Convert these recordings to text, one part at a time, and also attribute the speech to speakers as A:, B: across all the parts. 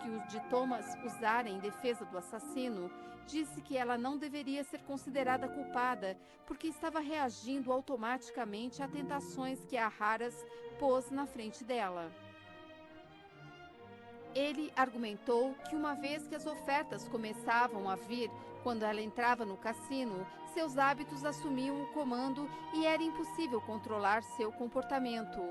A: que o de Thomas usara em defesa do assassino, disse que ela não deveria ser considerada culpada porque estava reagindo automaticamente a tentações que a Harras pôs na frente dela. Ele argumentou que uma vez que as ofertas começavam a vir quando ela entrava no cassino, seus hábitos assumiam o comando e era impossível controlar seu comportamento.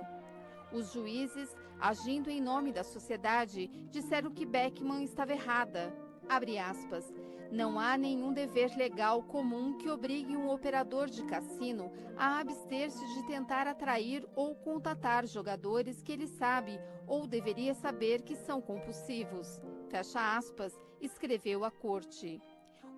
A: Os juízes, agindo em nome da sociedade, disseram que Beckman estava errada. Abre aspas. Não há nenhum dever legal comum que obrigue um operador de cassino a abster-se de tentar atrair ou contatar jogadores que ele sabe ou deveria saber que são compulsivos. Fecha aspas, escreveu a corte.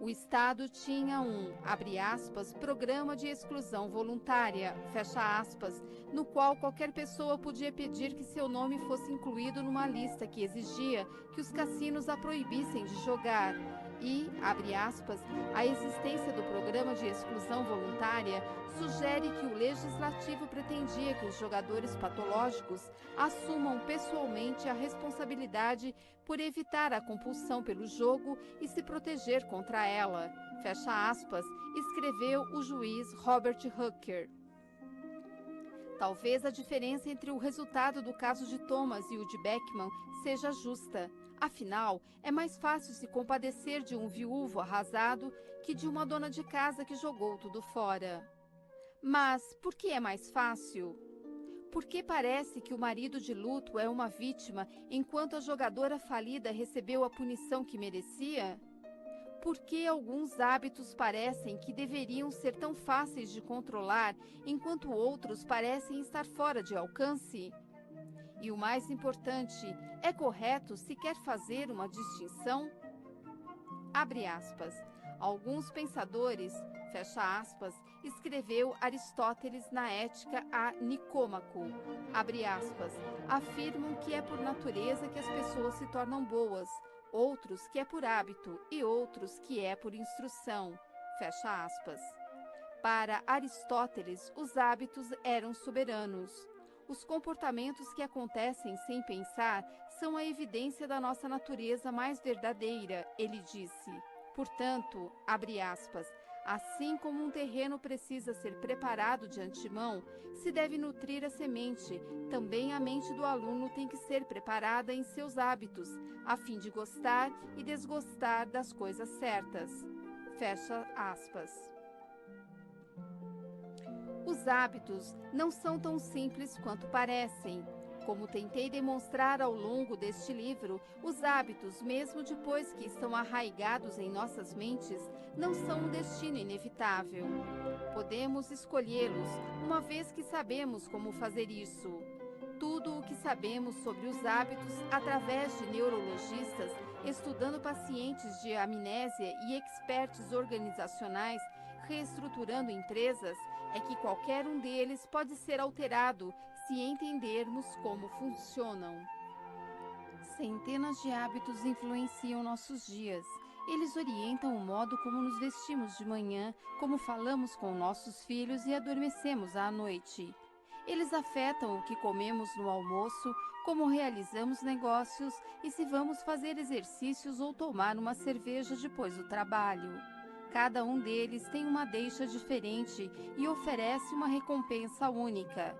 A: O Estado tinha abre aspas, programa de exclusão voluntária, fecha aspas, no qual qualquer pessoa podia pedir que seu nome fosse incluído numa lista que exigia que os cassinos a proibissem de jogar. E, abre aspas, a existência do programa de exclusão voluntária sugere que o legislativo pretendia que os jogadores patológicos assumam pessoalmente a responsabilidade por evitar a compulsão pelo jogo e se proteger contra ela, fecha aspas, escreveu o juiz Robert Hooker. Talvez a diferença entre o resultado do caso de Thomas e o de Beckman seja justa. Afinal, é mais fácil se compadecer de um viúvo arrasado que de uma dona de casa que jogou tudo fora. Mas por que é mais fácil? Porque parece que o marido de luto é uma vítima enquanto a jogadora falida recebeu a punição que merecia? Por que alguns hábitos parecem que deveriam ser tão fáceis de controlar, enquanto outros parecem estar fora de alcance? E o mais importante, é correto sequer fazer uma distinção? Abre aspas. Alguns pensadores, fecha aspas, escreveu Aristóteles na Ética a Nicômaco, abre aspas, afirmam que é por natureza que as pessoas se tornam boas, outros que é por hábito e outros que é por instrução, fecha aspas. Para Aristóteles, os hábitos eram soberanos. Os comportamentos que acontecem sem pensar são a evidência da nossa natureza mais verdadeira, ele disse. Portanto, abre aspas, assim como um terreno precisa ser preparado de antemão, se deve nutrir a semente, também a mente do aluno tem que ser preparada em seus hábitos, a fim de gostar e desgostar das coisas certas. Fecha aspas. Os hábitos não são tão simples quanto parecem. Como tentei demonstrar ao longo deste livro, os hábitos, mesmo depois que estão arraigados em nossas mentes, não são um destino inevitável. Podemos escolhê-los, uma vez que sabemos como fazer isso. Tudo o que sabemos sobre os hábitos através de neurologistas, estudando pacientes de amnésia e experts organizacionais, reestruturando empresas, é que qualquer um deles pode ser alterado se entendermos como funcionam. Centenas de hábitos influenciam nossos dias. Eles orientam o modo como nos vestimos de manhã, como falamos com nossos filhos e adormecemos à noite. Eles afetam o que comemos no almoço, como realizamos negócios e se vamos fazer exercícios ou tomar uma cerveja depois do trabalho. Cada um deles tem uma deixa diferente e oferece uma recompensa única.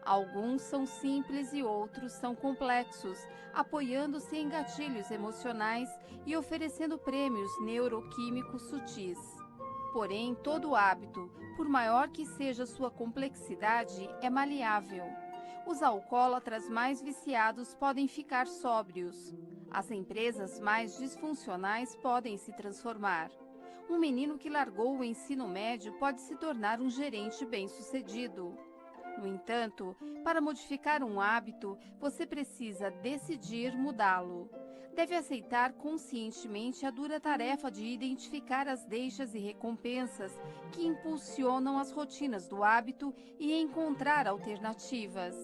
A: Alguns são simples e outros são complexos, apoiando-se em gatilhos emocionais e oferecendo prêmios neuroquímicos sutis. Porém, todo hábito, por maior que seja sua complexidade, é maleável. Os alcoólatras mais viciados podem ficar sóbrios. As empresas mais disfuncionais podem se transformar. Um menino que largou o ensino médio pode se tornar um gerente bem-sucedido. No entanto, para modificar um hábito, você precisa decidir mudá-lo. Deve aceitar conscientemente a dura tarefa de identificar as deixas e recompensas que impulsionam as rotinas do hábito e encontrar alternativas.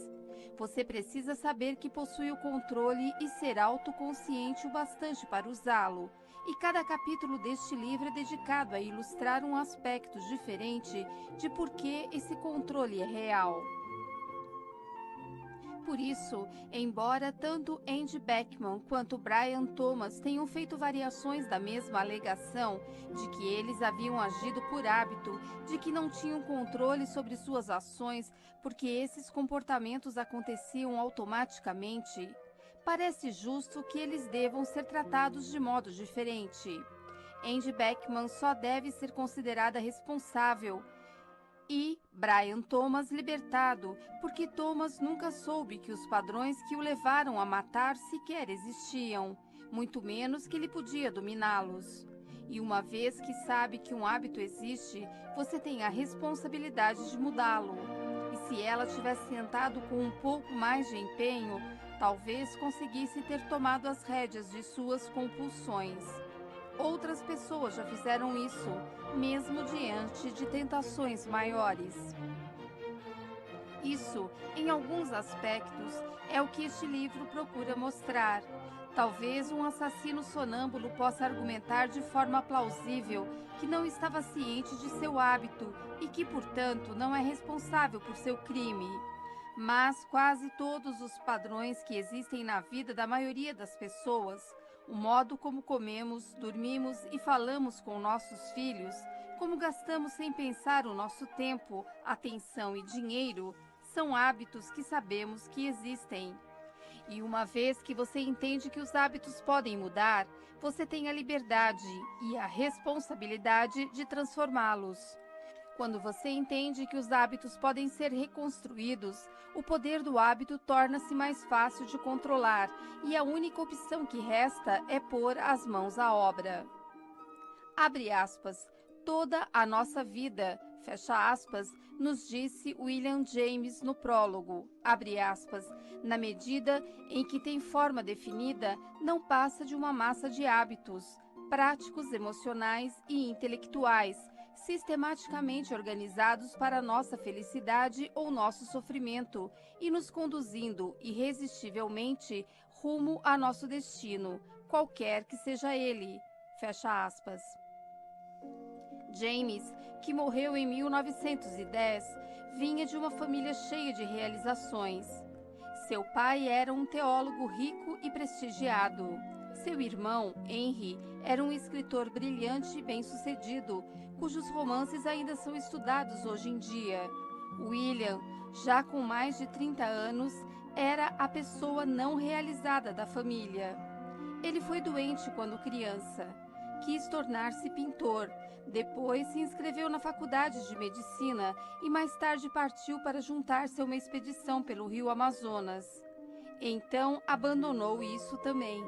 A: Você precisa saber que possui o controle e ser autoconsciente o bastante para usá-lo. E cada capítulo deste livro é dedicado a ilustrar um aspecto diferente de por que esse controle é real. por isso, embora tanto Andy Beckman quanto Brian Thomas tenham feito variações da mesma alegação de que eles haviam agido por hábito, de que não tinham controle sobre suas ações porque esses comportamentos aconteciam automaticamente, parece justo que eles devam ser tratados de modo diferente. Andy Beckman só deve ser considerada responsável e Brian Thomas libertado, porque Thomas nunca soube que os padrões que o levaram a matar sequer existiam, muito menos que ele podia dominá-los. E uma vez que sabe que um hábito existe, você tem a responsabilidade de mudá-lo. E se ela tivesse sentado com um pouco mais de empenho, talvez conseguisse ter tomado as rédeas de suas compulsões. Outras pessoas já fizeram isso, mesmo diante de tentações maiores. Isso, em alguns aspectos, é o que este livro procura mostrar. Talvez um assassino sonâmbulo possa argumentar de forma plausível que não estava ciente de seu hábito e que, portanto, não é responsável por seu crime. Mas quase todos os padrões que existem na vida da maioria das pessoas, o modo como comemos, dormimos e falamos com nossos filhos, como gastamos sem pensar o nosso tempo, atenção e dinheiro, são hábitos que sabemos que existem. E uma vez que você entende que os hábitos podem mudar, você tem a liberdade e a responsabilidade de transformá-los. Quando você entende que os hábitos podem ser reconstruídos, o poder do hábito torna-se mais fácil de controlar e a única opção que resta é pôr as mãos à obra. Abre aspas, toda a nossa vida, fecha aspas, nos disse William James no prólogo, abre aspas, na medida em que tem forma definida, não passa de uma massa de hábitos, práticos, emocionais e intelectuais, sistematicamente organizados para nossa felicidade ou nosso sofrimento e nos conduzindo irresistivelmente rumo a nosso destino, qualquer que seja ele. Fecha aspas. James, que morreu em 1910, vinha de uma família cheia de realizações. Seu pai era um teólogo rico e prestigiado. Seu irmão, Henry, era um escritor brilhante e bem-sucedido, cujos romances ainda são estudados hoje em dia. William, já com mais de 30 anos, era a pessoa não realizada da família. Ele foi doente quando criança. Quis tornar-se pintor. Depois se inscreveu na faculdade de medicina e mais tarde partiu para juntar-se a uma expedição pelo rio Amazonas. Então abandonou isso também.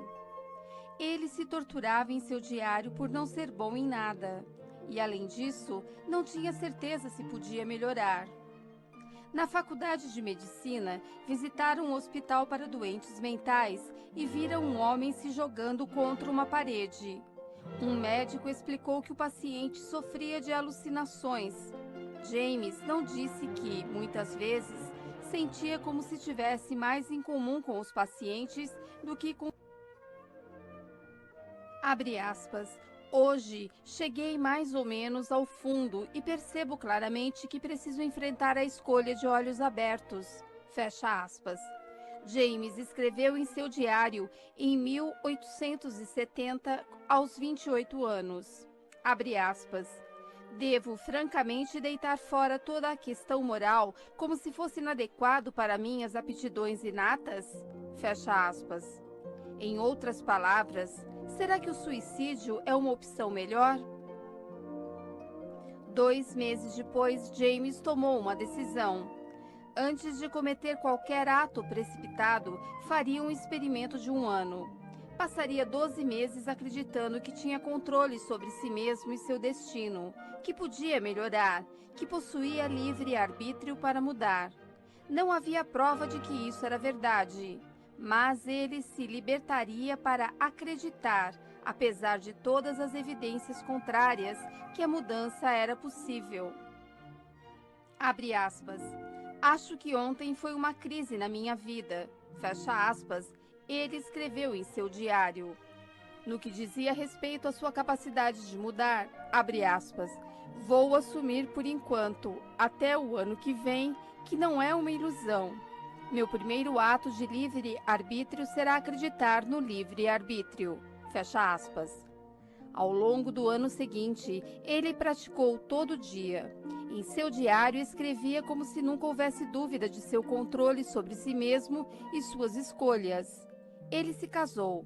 A: Ele se torturava em seu diário por não ser bom em nada. E, além disso, não tinha certeza se podia melhorar. Na faculdade de medicina, visitaram um hospital para doentes mentais e viram um homem se jogando contra uma parede. Um médico explicou que o paciente sofria de alucinações. James não disse que, muitas vezes, sentia como se tivesse mais em comum com os pacientes do que com... Abre aspas. Hoje, cheguei mais ou menos ao fundo e percebo claramente que preciso enfrentar a escolha de olhos abertos. Fecha aspas. James escreveu em seu diário em 1870, aos 28 anos. Abre aspas. Devo, francamente, deitar fora toda a questão moral como se fosse inadequado para minhas aptidões inatas? Fecha aspas. Em outras palavras, será que o suicídio é uma opção melhor? 2 meses depois, James tomou uma decisão. Antes de cometer qualquer ato precipitado, faria um experimento de 1 ano. Passaria 12 meses acreditando que tinha controle sobre si mesmo e seu destino, que podia melhorar, que possuía livre arbítrio para mudar. Não havia prova de que isso era verdade, mas ele se libertaria para acreditar, apesar de todas as evidências contrárias, que a mudança era possível. Abre aspas. Acho que ontem foi uma crise na minha vida. Fecha aspas. Ele escreveu em seu diário. No que dizia respeito à sua capacidade de mudar, abre aspas, vou assumir por enquanto, até o ano que vem, que não é uma ilusão. Meu primeiro ato de livre-arbítrio será acreditar no livre-arbítrio. Fecha aspas. Ao longo do ano seguinte, ele praticou todo dia. Em seu diário, escrevia como se nunca houvesse dúvida de seu controle sobre si mesmo e suas escolhas. Ele se casou.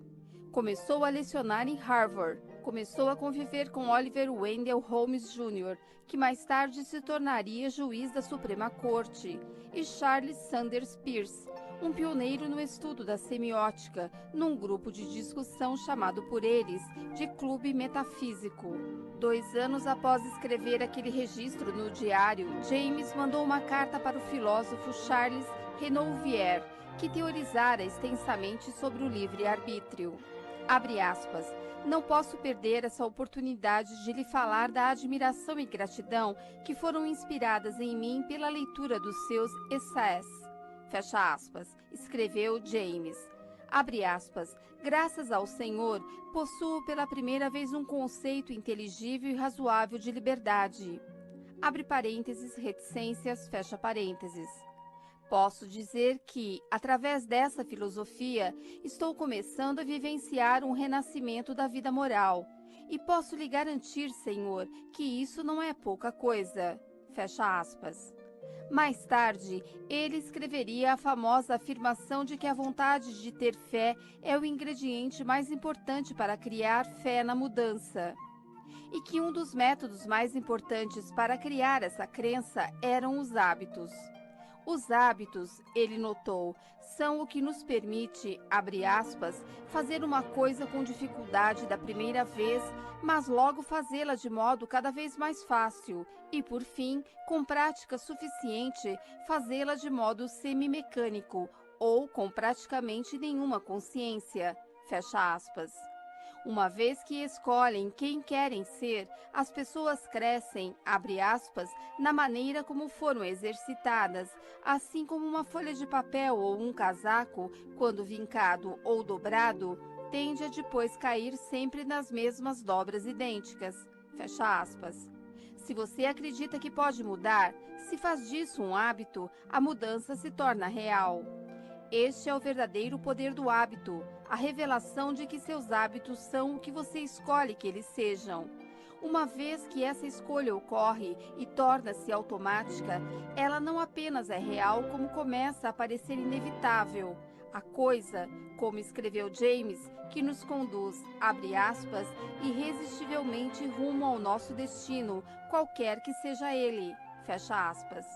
A: Começou a lecionar em Harvard. Começou a conviver com Oliver Wendell Holmes Jr., que mais tarde se tornaria juiz da Suprema Corte, e Charles Sanders Peirce, um pioneiro no estudo da semiótica, num grupo de discussão chamado por eles de Clube Metafísico. 2 anos após escrever aquele registro no diário, James mandou uma carta para o filósofo Charles Renouvier, que teorizara extensamente sobre o livre-arbítrio. Abre aspas. Não posso perder essa oportunidade de lhe falar da admiração e gratidão que foram inspiradas em mim pela leitura dos seus essays. Fecha aspas, escreveu James. Abre aspas, graças ao Senhor, possuo pela primeira vez um conceito inteligível e razoável de liberdade. Abre parênteses, reticências, fecha parênteses. Posso dizer que, através dessa filosofia, estou começando a vivenciar um renascimento da vida moral. E posso lhe garantir, Senhor, que isso não é pouca coisa. Fecha aspas. Mais tarde, ele escreveria a famosa afirmação de que a vontade de ter fé é o ingrediente mais importante para criar fé na mudança. E que um dos métodos mais importantes para criar essa crença eram os hábitos. Os hábitos, ele notou, são o que nos permite, abre aspas, fazer uma coisa com dificuldade da primeira vez, mas logo fazê-la de modo cada vez mais fácil e, por fim, com prática suficiente, fazê-la de modo semimecânico ou com praticamente nenhuma consciência. Fecha aspas. Uma vez que escolhem quem querem ser, as pessoas crescem, abre aspas, na maneira como foram exercitadas, assim como uma folha de papel ou um casaco, quando vincado ou dobrado, tende a depois cair sempre nas mesmas dobras idênticas. Fecha aspas. Se você acredita que pode mudar, se faz disso um hábito, a mudança se torna real. Este é o verdadeiro poder do hábito, a revelação de que seus hábitos são o que você escolhe que eles sejam. Uma vez que essa escolha ocorre e torna-se automática, ela não apenas é real, como começa a parecer inevitável. A coisa, como escreveu James, que nos conduz, abre aspas, irresistivelmente rumo ao nosso destino, qualquer que seja ele, fecha aspas.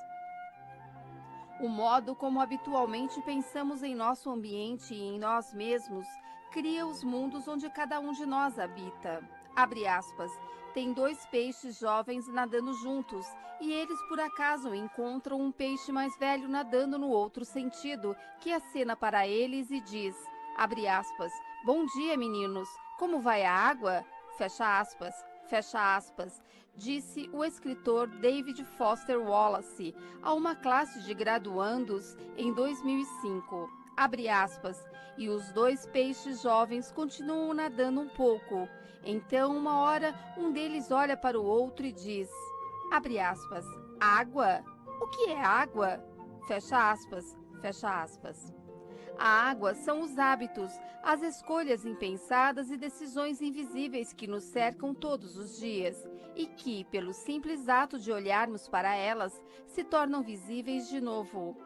A: O modo como habitualmente pensamos em nosso ambiente e em nós mesmos cria os mundos onde cada um de nós habita. Abre aspas. Tem 2 peixes jovens nadando juntos e eles por acaso encontram um peixe mais velho nadando no outro sentido, que acena para eles e diz, abre aspas, bom dia, meninos, como vai a água? Fecha aspas, disse o escritor David Foster Wallace a uma classe de graduandos em 2005. Abre aspas, e os 2 peixes jovens continuam nadando um pouco. Então, uma hora, um deles olha para o outro e diz, abre aspas, água? O que é água? Fecha aspas. A água são os hábitos, as escolhas impensadas e decisões invisíveis que nos cercam todos os dias e que, pelo simples ato de olharmos para elas, se tornam visíveis de novo.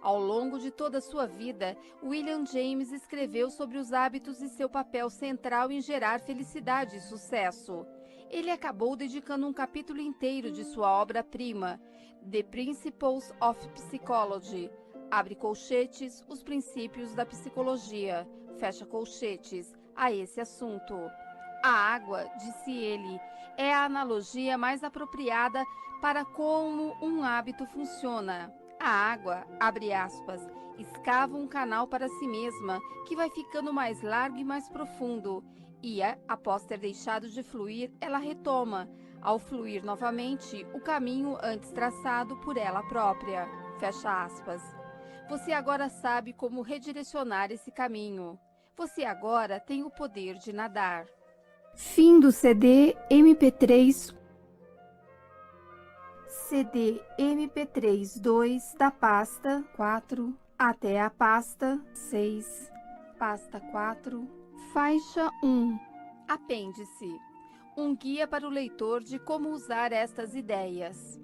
A: Ao longo de toda a sua vida, William James escreveu sobre os hábitos e seu papel central em gerar felicidade e sucesso. Ele acabou dedicando um capítulo inteiro de sua obra-prima, The Principles of Psychology, abre colchetes, os princípios da psicologia, fecha colchetes, a esse assunto. A água, disse ele, é a analogia mais apropriada para como um hábito funciona. A água, abre aspas, escava um canal para si mesma, que vai ficando mais largo e mais profundo, e, após ter deixado de fluir, ela retoma, ao fluir novamente, o caminho antes traçado por ela própria. Fecha aspas. Você agora sabe como redirecionar esse caminho. Você agora tem o poder de nadar. Fim do CD MP3. CD MP3 2 da pasta 4. até a pasta 6, pasta 4, faixa 1. Apêndice. Um guia para o leitor de como usar estas ideias.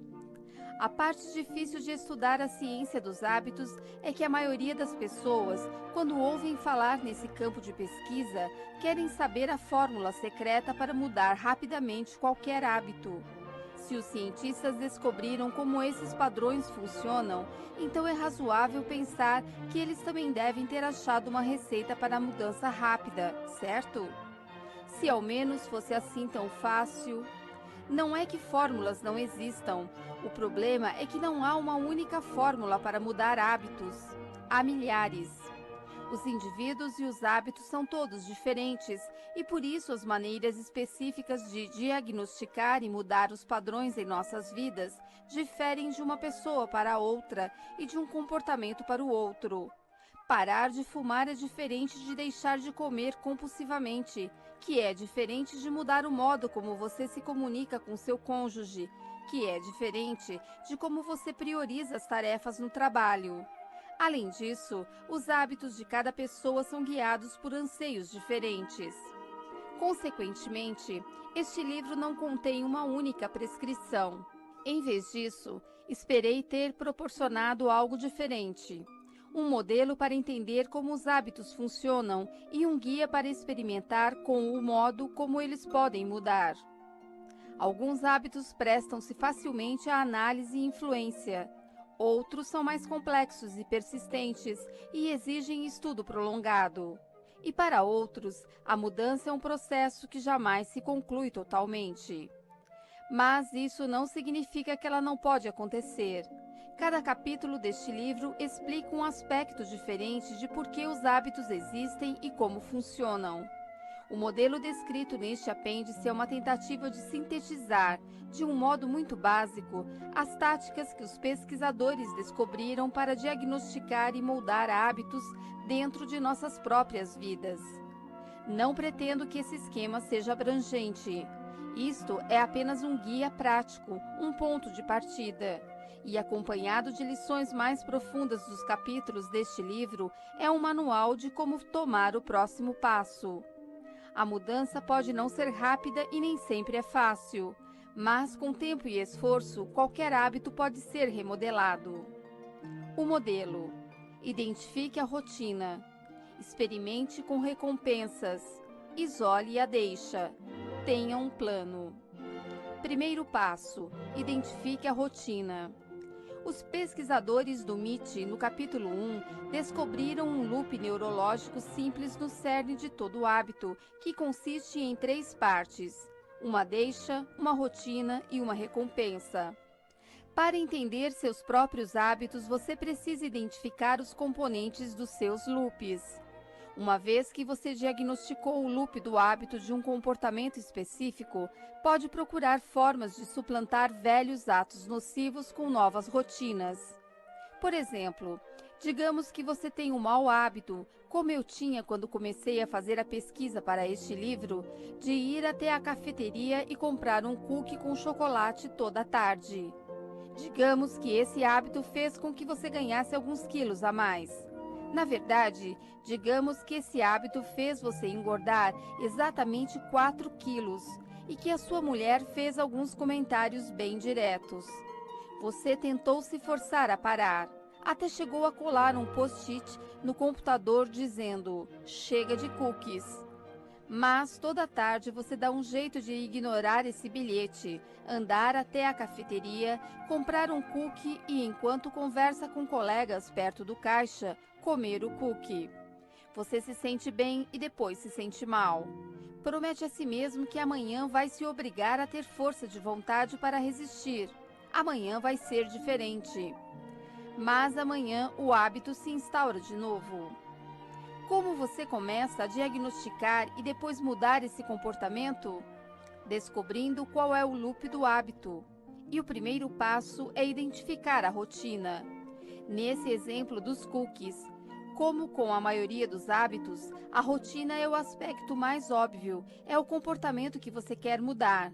A: A parte difícil de estudar a ciência dos hábitos é que a maioria das pessoas, quando ouvem falar nesse campo de pesquisa, querem saber a fórmula secreta para mudar rapidamente qualquer hábito. Se os cientistas descobriram como esses padrões funcionam, então é razoável pensar que eles também devem ter achado uma receita para a mudança rápida, certo? Se ao menos fosse assim tão fácil. Não é que fórmulas não existam. O problema é que não há uma única fórmula para mudar hábitos. Há milhares. Os indivíduos e os hábitos são todos diferentes e por isso as maneiras específicas de diagnosticar e mudar os padrões em nossas vidas diferem de uma pessoa para outra e de um comportamento para o outro. Parar de fumar é diferente de deixar de comer compulsivamente, que é diferente de mudar o modo como você se comunica com seu cônjuge, que é diferente de como você prioriza as tarefas no trabalho. Além disso, os hábitos de cada pessoa são guiados por anseios diferentes. Consequentemente, este livro não contém uma única prescrição. Em vez disso, esperei ter proporcionado algo diferente. Um modelo para entender como os hábitos funcionam e um guia para experimentar com o modo como eles podem mudar. Alguns hábitos prestam-se facilmente à análise e influência. Outros são mais complexos e persistentes e exigem estudo prolongado. E para outros, a mudança é um processo que jamais se conclui totalmente. Mas isso não significa que ela não pode acontecer. Cada capítulo deste livro explica um aspecto diferente de por que os hábitos existem e como funcionam. O modelo descrito neste apêndice é uma tentativa de sintetizar, de um modo muito básico, as táticas que os pesquisadores descobriram para diagnosticar e moldar hábitos dentro de nossas próprias vidas. Não pretendo que esse esquema seja abrangente. Isto é apenas um guia prático, um ponto de partida. E acompanhado de lições mais profundas dos capítulos deste livro, é um manual de como tomar o próximo passo. A mudança pode não ser rápida e nem sempre é fácil, mas com tempo e esforço, qualquer hábito pode ser remodelado. O modelo. Identifique a rotina. Experimente com recompensas. Isole e a deixa. Tenha um plano. Primeiro passo. Identifique a rotina. Os pesquisadores do MIT, no capítulo 1, descobriram um loop neurológico simples no cerne de todo hábito, que consiste em 3 partes: uma deixa, uma rotina e uma recompensa. Para entender seus próprios hábitos, você precisa identificar os componentes dos seus loops. Uma vez que você diagnosticou o loop do hábito de um comportamento específico, pode procurar formas de suplantar velhos atos nocivos com novas rotinas. Por exemplo, digamos que você tem um mau hábito, como eu tinha quando comecei a fazer a pesquisa para este livro, de ir até a cafeteria e comprar um cookie com chocolate toda tarde. Digamos que esse hábito fez com que você ganhasse alguns quilos a mais. Na verdade, digamos que esse hábito fez você engordar exatamente 4 quilos e que a sua mulher fez alguns comentários bem diretos. Você tentou se forçar a parar, até chegou a colar um post-it no computador dizendo: "Chega de cookies". Mas toda tarde você dá um jeito de ignorar esse bilhete, andar até a cafeteria, comprar um cookie e, enquanto conversa com colegas perto do caixa, comer o cookie. Você se sente bem e depois se sente mal. Promete a si mesmo que amanhã vai se obrigar a ter força de vontade para resistir. Amanhã vai ser diferente. Mas amanhã o hábito se instaura de novo. Como você começa a diagnosticar e depois mudar esse comportamento? Descobrindo qual é o loop do hábito. E o primeiro passo é identificar a rotina. Nesse exemplo dos cookies, Como com a maioria dos hábitos, a rotina é o aspecto mais óbvio, é o comportamento que você quer mudar.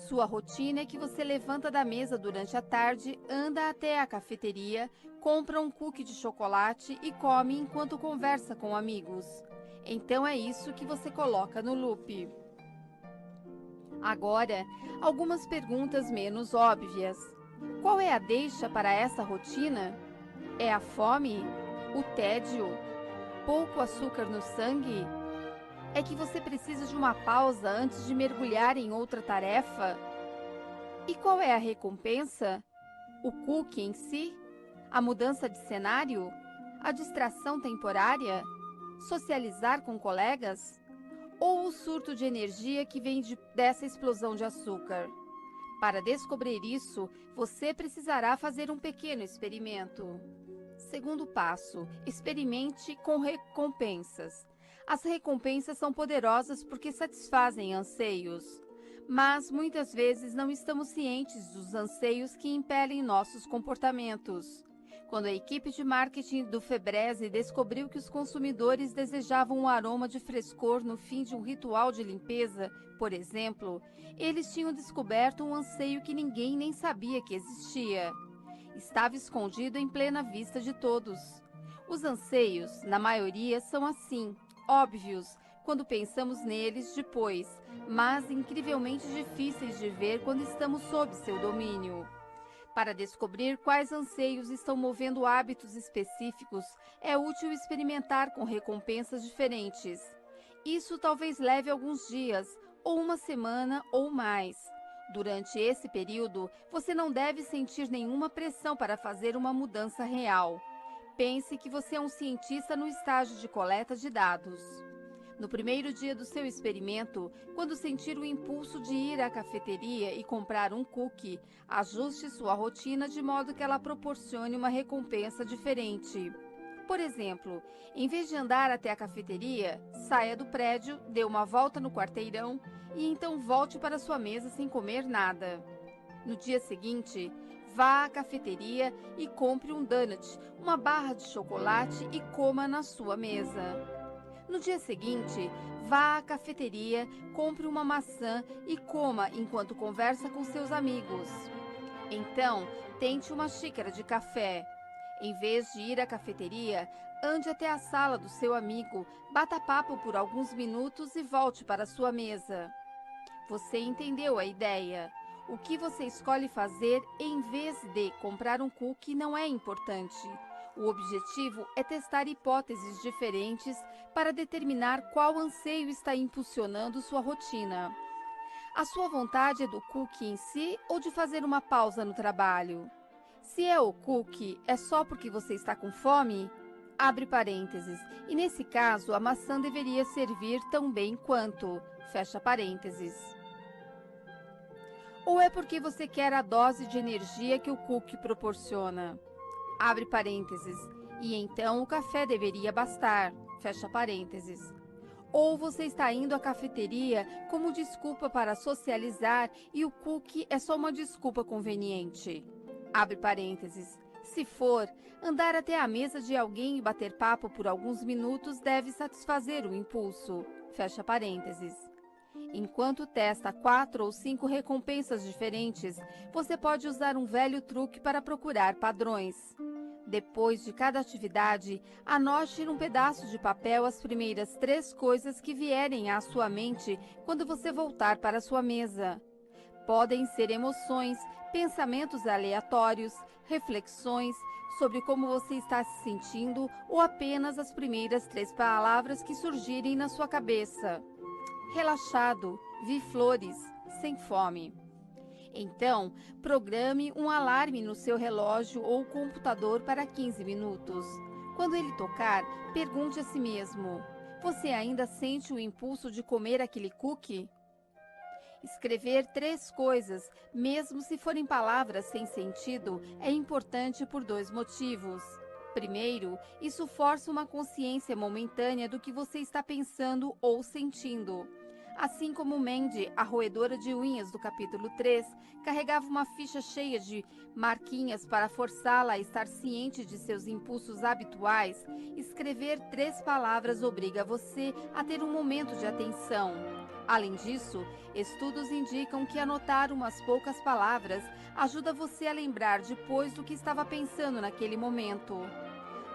A: Sua rotina é que você levanta da mesa durante a tarde, anda até a cafeteria, compra um cookie de chocolate e come enquanto conversa com amigos. Então é isso que você coloca no loop. Agora, algumas perguntas menos óbvias. Qual é a deixa para essa rotina? É a fome? O tédio? Pouco açúcar no sangue? É que você precisa de uma pausa antes de mergulhar em outra tarefa? E qual é a recompensa? O cookie em si? A mudança de cenário? A distração temporária? Socializar com colegas? Ou o surto de energia que vem dessa explosão de açúcar? Para descobrir isso, você precisará fazer um pequeno experimento. Segundo passo, experimente com recompensas. As recompensas são poderosas porque satisfazem anseios, mas muitas vezes não estamos cientes dos anseios que impelem nossos comportamentos. Quando a equipe de marketing do Febreze descobriu que os consumidores desejavam um aroma de frescor no fim de um ritual de limpeza, por exemplo, eles tinham descoberto um anseio que ninguém nem sabia que existia. Estava escondido em plena vista de todos. Os anseios, na maioria, são assim, óbvios, quando pensamos neles depois, mas incrivelmente difíceis de ver quando estamos sob seu domínio. Para descobrir quais anseios estão movendo hábitos específicos, é útil experimentar com recompensas diferentes. Isso talvez leve alguns dias, ou uma semana ou mais. Durante esse período, você não deve sentir nenhuma pressão para fazer uma mudança real. Pense que você é um cientista no estágio de coleta de dados. No primeiro dia do seu experimento, quando sentir o impulso de ir à cafeteria e comprar um cookie, ajuste sua rotina de modo que ela proporcione uma recompensa diferente. Por exemplo, em vez de andar até a cafeteria, saia do prédio, dê uma volta no quarteirão e então volte para sua mesa sem comer nada. No dia seguinte, vá à cafeteria e compre um donut, uma barra de chocolate e coma na sua mesa. No dia seguinte, vá à cafeteria, compre uma maçã e coma enquanto conversa com seus amigos. Então, tente uma xícara de café. Em vez de ir à cafeteria, ande até a sala do seu amigo, bata papo por alguns minutos e volte para sua mesa. Você entendeu a ideia? O que você escolhe fazer em vez de comprar um cookie não é importante. O objetivo é testar hipóteses diferentes para determinar qual anseio está impulsionando sua rotina. A sua vontade é do cookie em si ou de fazer uma pausa no trabalho? Se é o cookie, é só porque você está com fome? Abre parênteses. E nesse caso, a maçã deveria servir tão bem quanto. Fecha parênteses. Ou é porque você quer a dose de energia que o cookie proporciona? Abre parênteses. E então o café deveria bastar. Fecha parênteses. Ou você está indo à cafeteria como desculpa para socializar e o cookie é só uma desculpa conveniente. Abre parênteses. Se for, andar até a mesa de alguém e bater papo por alguns minutos deve satisfazer o impulso. Fecha parênteses. Enquanto testa 4 ou 5 recompensas diferentes, você pode usar um velho truque para procurar padrões. Depois de cada atividade, anote num pedaço de papel as primeiras 3 coisas que vierem à sua mente quando você voltar para sua mesa. Podem ser emoções, pensamentos aleatórios, reflexões sobre como você está se sentindo ou apenas as primeiras 3 palavras que surgirem na sua cabeça. Relaxado, vi flores, sem fome. Então, programe um alarme no seu relógio ou computador para 15 minutos. Quando ele tocar, pergunte a si mesmo: você ainda sente o impulso de comer aquele cookie? Escrever 3 coisas, mesmo se forem palavras sem sentido, é importante por 2 motivos. Primeiro, isso força uma consciência momentânea do que você está pensando ou sentindo. Assim como Mandy, a roedora de unhas do capítulo 3, carregava uma ficha cheia de marquinhas para forçá-la a estar ciente de seus impulsos habituais, escrever 3 palavras obriga você a ter um momento de atenção. Além disso, estudos indicam que anotar umas poucas palavras ajuda você a lembrar depois do que estava pensando naquele momento.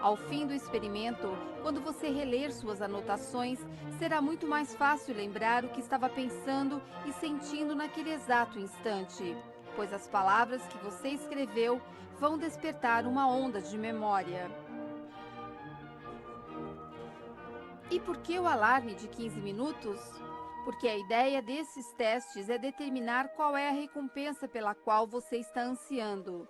A: Ao fim do experimento, quando você reler suas anotações, será muito mais fácil lembrar o que estava pensando e sentindo naquele exato instante, pois as palavras que você escreveu vão despertar uma onda de memória. E por que o alarme de 15 minutos? Porque a ideia desses testes é determinar qual é a recompensa pela qual você está ansiando.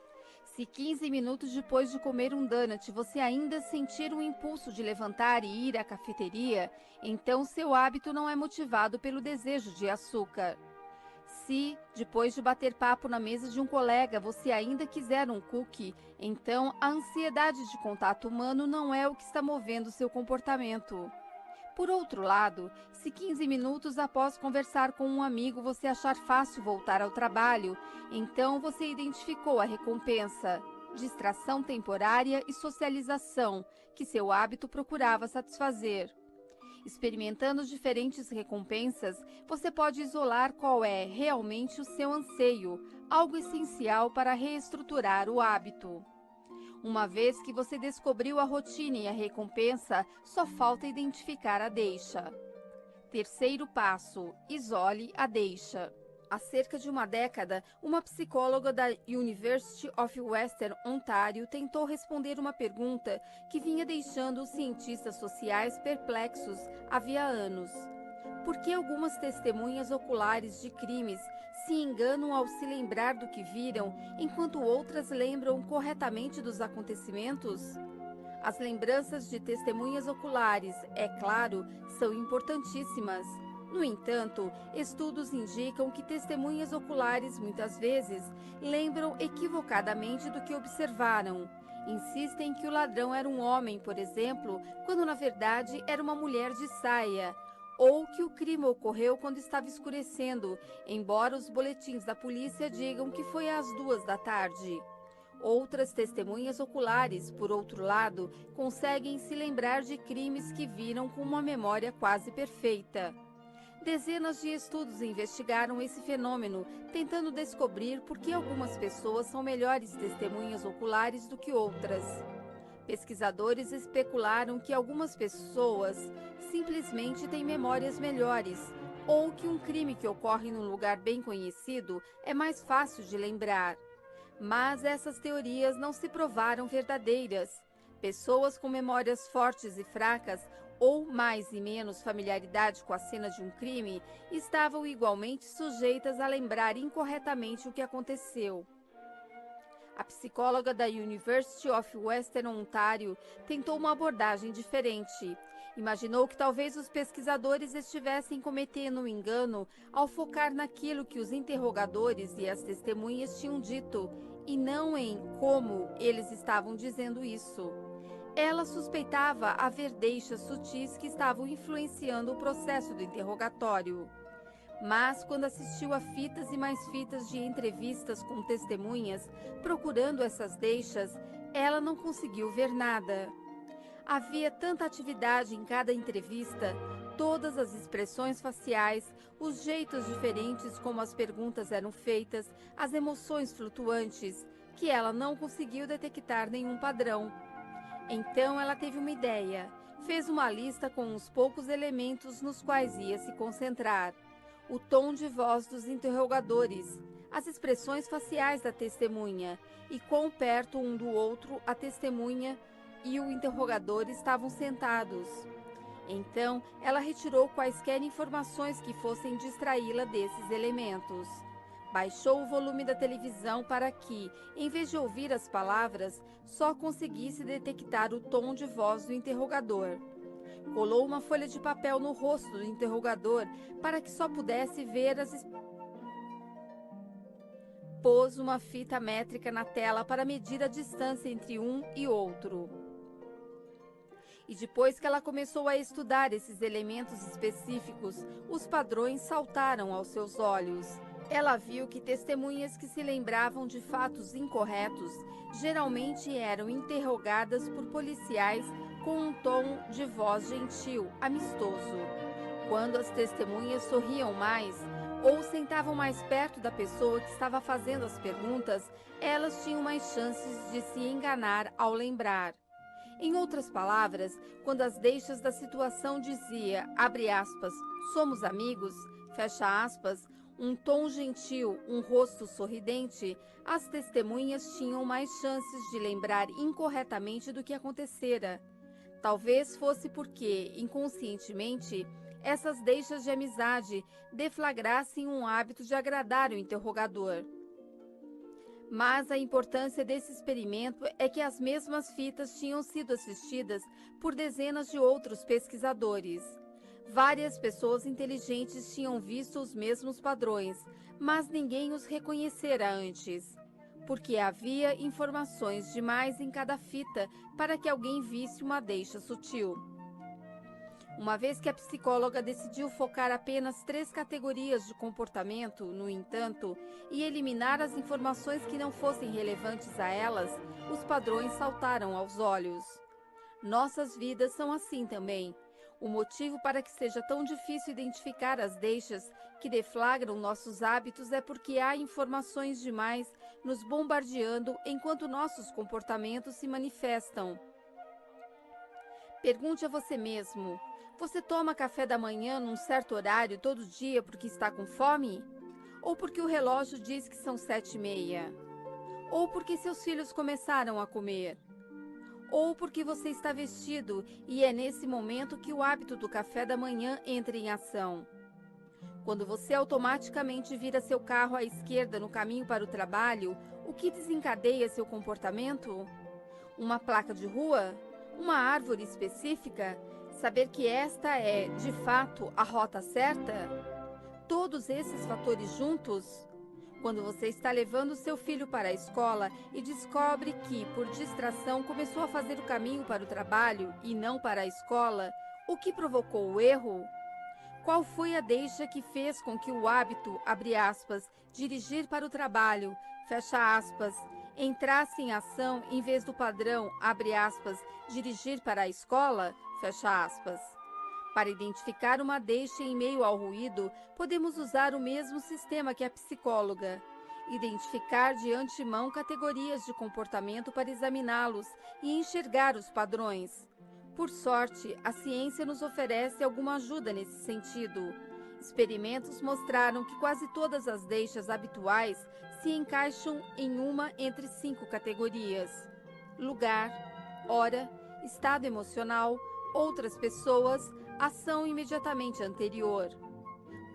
A: Se 15 minutos depois de comer um donut você ainda sentir um impulso de levantar e ir à cafeteria, então seu hábito não é motivado pelo desejo de açúcar. Se, depois de bater papo na mesa de um colega, você ainda quiser um cookie, então a ansiedade de contato humano não é o que está movendo seu comportamento. Por outro lado, se 15 minutos após conversar com um amigo você achar fácil voltar ao trabalho, então você identificou a recompensa, distração temporária e socialização que seu hábito procurava satisfazer. Experimentando diferentes recompensas, você pode isolar qual é realmente o seu anseio, algo essencial para reestruturar o hábito. Uma vez que você descobriu a rotina e a recompensa, só falta identificar a deixa. Terceiro passo: isole a deixa. Há cerca de uma década, uma psicóloga da University of Western Ontario tentou responder uma pergunta que vinha deixando os cientistas sociais perplexos havia anos. Por que algumas testemunhas oculares de crimes se enganam ao se lembrar do que viram, enquanto outras lembram corretamente dos acontecimentos? As lembranças de testemunhas oculares, é claro, são importantíssimas. No entanto, estudos indicam que testemunhas oculares muitas vezes lembram equivocadamente do que observaram. Insistem que o ladrão era um homem, por exemplo, quando na verdade era uma mulher de saia, ou que o crime ocorreu quando estava escurecendo, embora os boletins da polícia digam que foi às 2 da tarde. Outras testemunhas oculares, por outro lado, conseguem se lembrar de crimes que viram com uma memória quase perfeita. Dezenas de estudos investigaram esse fenômeno, tentando descobrir por que algumas pessoas são melhores testemunhas oculares do que outras. Pesquisadores especularam que algumas pessoas simplesmente têm memórias melhores, ou que um crime que ocorre num lugar bem conhecido é mais fácil de lembrar. Mas essas teorias não se provaram verdadeiras. Pessoas com memórias fortes e fracas, ou mais e menos familiaridade com a cena de um crime, estavam igualmente sujeitas a lembrar incorretamente o que aconteceu. A psicóloga da University of Western Ontario tentou uma abordagem diferente. Imaginou que talvez os pesquisadores estivessem cometendo um engano ao focar naquilo que os interrogadores e as testemunhas tinham dito, e não em como eles estavam dizendo isso. Ela suspeitava haver deixas sutis que estavam influenciando o processo do interrogatório. Mas, quando assistiu a fitas e mais fitas de entrevistas com testemunhas, procurando essas deixas, ela não conseguiu ver nada. Havia tanta atividade em cada entrevista, todas as expressões faciais, os jeitos diferentes como as perguntas eram feitas, as emoções flutuantes, que ela não conseguiu detectar nenhum padrão. Então ela teve uma ideia. Fez uma lista com os poucos elementos nos quais ia se concentrar. O tom de voz dos interrogadores, as expressões faciais da testemunha e quão perto um do outro a testemunha e o interrogador estavam sentados. Então, ela retirou quaisquer informações que fossem distraí-la desses elementos. Baixou o volume da televisão para que, em vez de ouvir as palavras, só conseguisse detectar o tom de voz do interrogador. Colou uma folha de papel no rosto do interrogador para que só pudesse ver as pôs uma fita métrica na tela para medir a distância entre um e outro. E depois que ela começou a estudar esses elementos específicos, os padrões saltaram aos seus olhos. Ela viu que testemunhas que se lembravam de fatos incorretos geralmente eram interrogadas por policiais com um tom de voz gentil, amistoso. Quando as testemunhas sorriam mais ou sentavam mais perto da pessoa que estava fazendo as perguntas, elas tinham mais chances de se enganar ao lembrar. Em outras palavras, quando as deixas da situação dizia, abre aspas, somos amigos, fecha aspas, um tom gentil, um rosto sorridente, as testemunhas tinham mais chances de lembrar incorretamente do que acontecera. Talvez fosse porque, inconscientemente, essas deixas de amizade deflagrassem um hábito de agradar o interrogador. Mas a importância desse experimento é que as mesmas fitas tinham sido assistidas por dezenas de outros pesquisadores. Várias pessoas inteligentes tinham visto os mesmos padrões, mas ninguém os reconhecera antes, porque havia informações demais em cada fita para que alguém visse uma deixa sutil. Uma vez que a psicóloga decidiu focar apenas 3 categorias de comportamento, no entanto, e eliminar as informações que não fossem relevantes a elas, os padrões saltaram aos olhos. Nossas vidas são assim também. O motivo para que seja tão difícil identificar as deixas que deflagram nossos hábitos é porque há informações demais nos bombardeando enquanto nossos comportamentos se manifestam. Pergunte a você mesmo: você toma café da manhã num certo horário todo dia porque está com fome? Ou porque o relógio diz que são 7h30? Ou porque seus filhos começaram a comer? Ou porque você está vestido e é nesse momento que o hábito do café da manhã entra em ação? Quando você automaticamente vira seu carro à esquerda no caminho para o trabalho, o que desencadeia seu comportamento? Uma placa de rua? Uma árvore específica? Saber que esta é, de fato, a rota certa? Todos esses fatores juntos? Quando você está levando seu filho para a escola e descobre que, por distração, começou a fazer o caminho para o trabalho e não para a escola, o que provocou o erro? Qual foi a deixa que fez com que o hábito, abre aspas, dirigir para o trabalho, fecha aspas, entrasse em ação em vez do padrão, abre aspas, dirigir para a escola, fecha aspas? Para identificar uma deixa em meio ao ruído, podemos usar o mesmo sistema que a psicóloga. Identificar de antemão categorias de comportamento para examiná-los e enxergar os padrões. Por sorte, a ciência nos oferece alguma ajuda nesse sentido. Experimentos mostraram que quase todas as deixas habituais se encaixam em uma entre 5 categorias: lugar, hora, estado emocional, outras pessoas, ação imediatamente anterior.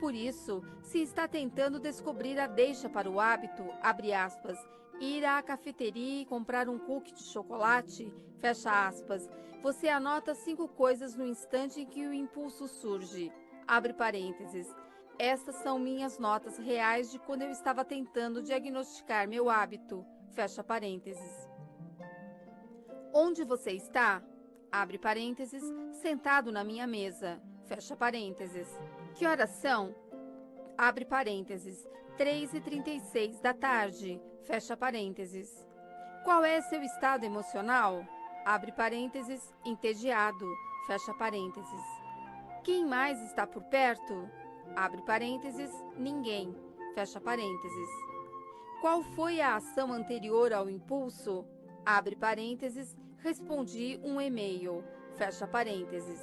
A: Por isso, se está tentando descobrir a deixa para o hábito, abre aspas, ir à cafeteria e comprar um cookie de chocolate, fecha aspas, você anota 5 coisas no instante em que o impulso surge, abre parênteses. Estas são minhas notas reais de quando eu estava tentando diagnosticar meu hábito, fecha parênteses. Onde você está? Abre parênteses, sentado na minha mesa, fecha parênteses. Que horas são? Abre parênteses, 3h36 da tarde, fecha parênteses. Qual é seu estado emocional? Abre parênteses, entediado, fecha parênteses. Quem mais está por perto? Abre parênteses, ninguém, fecha parênteses. Qual foi a ação anterior ao impulso? Abre parênteses, respondi um e-mail, fecha parênteses.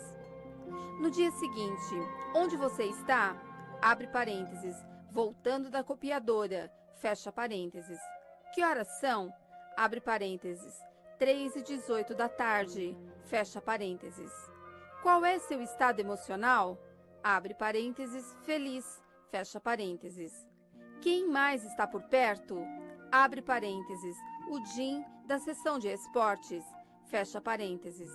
A: No dia seguinte, onde você está? Abre parênteses, voltando da copiadora, fecha parênteses. Que horas são? Abre parênteses, 3h18 da tarde, fecha parênteses. Qual é seu estado emocional? Abre parênteses, feliz, fecha parênteses. Quem mais está por perto? Abre parênteses, o Jim da seção de esportes, fecha parênteses.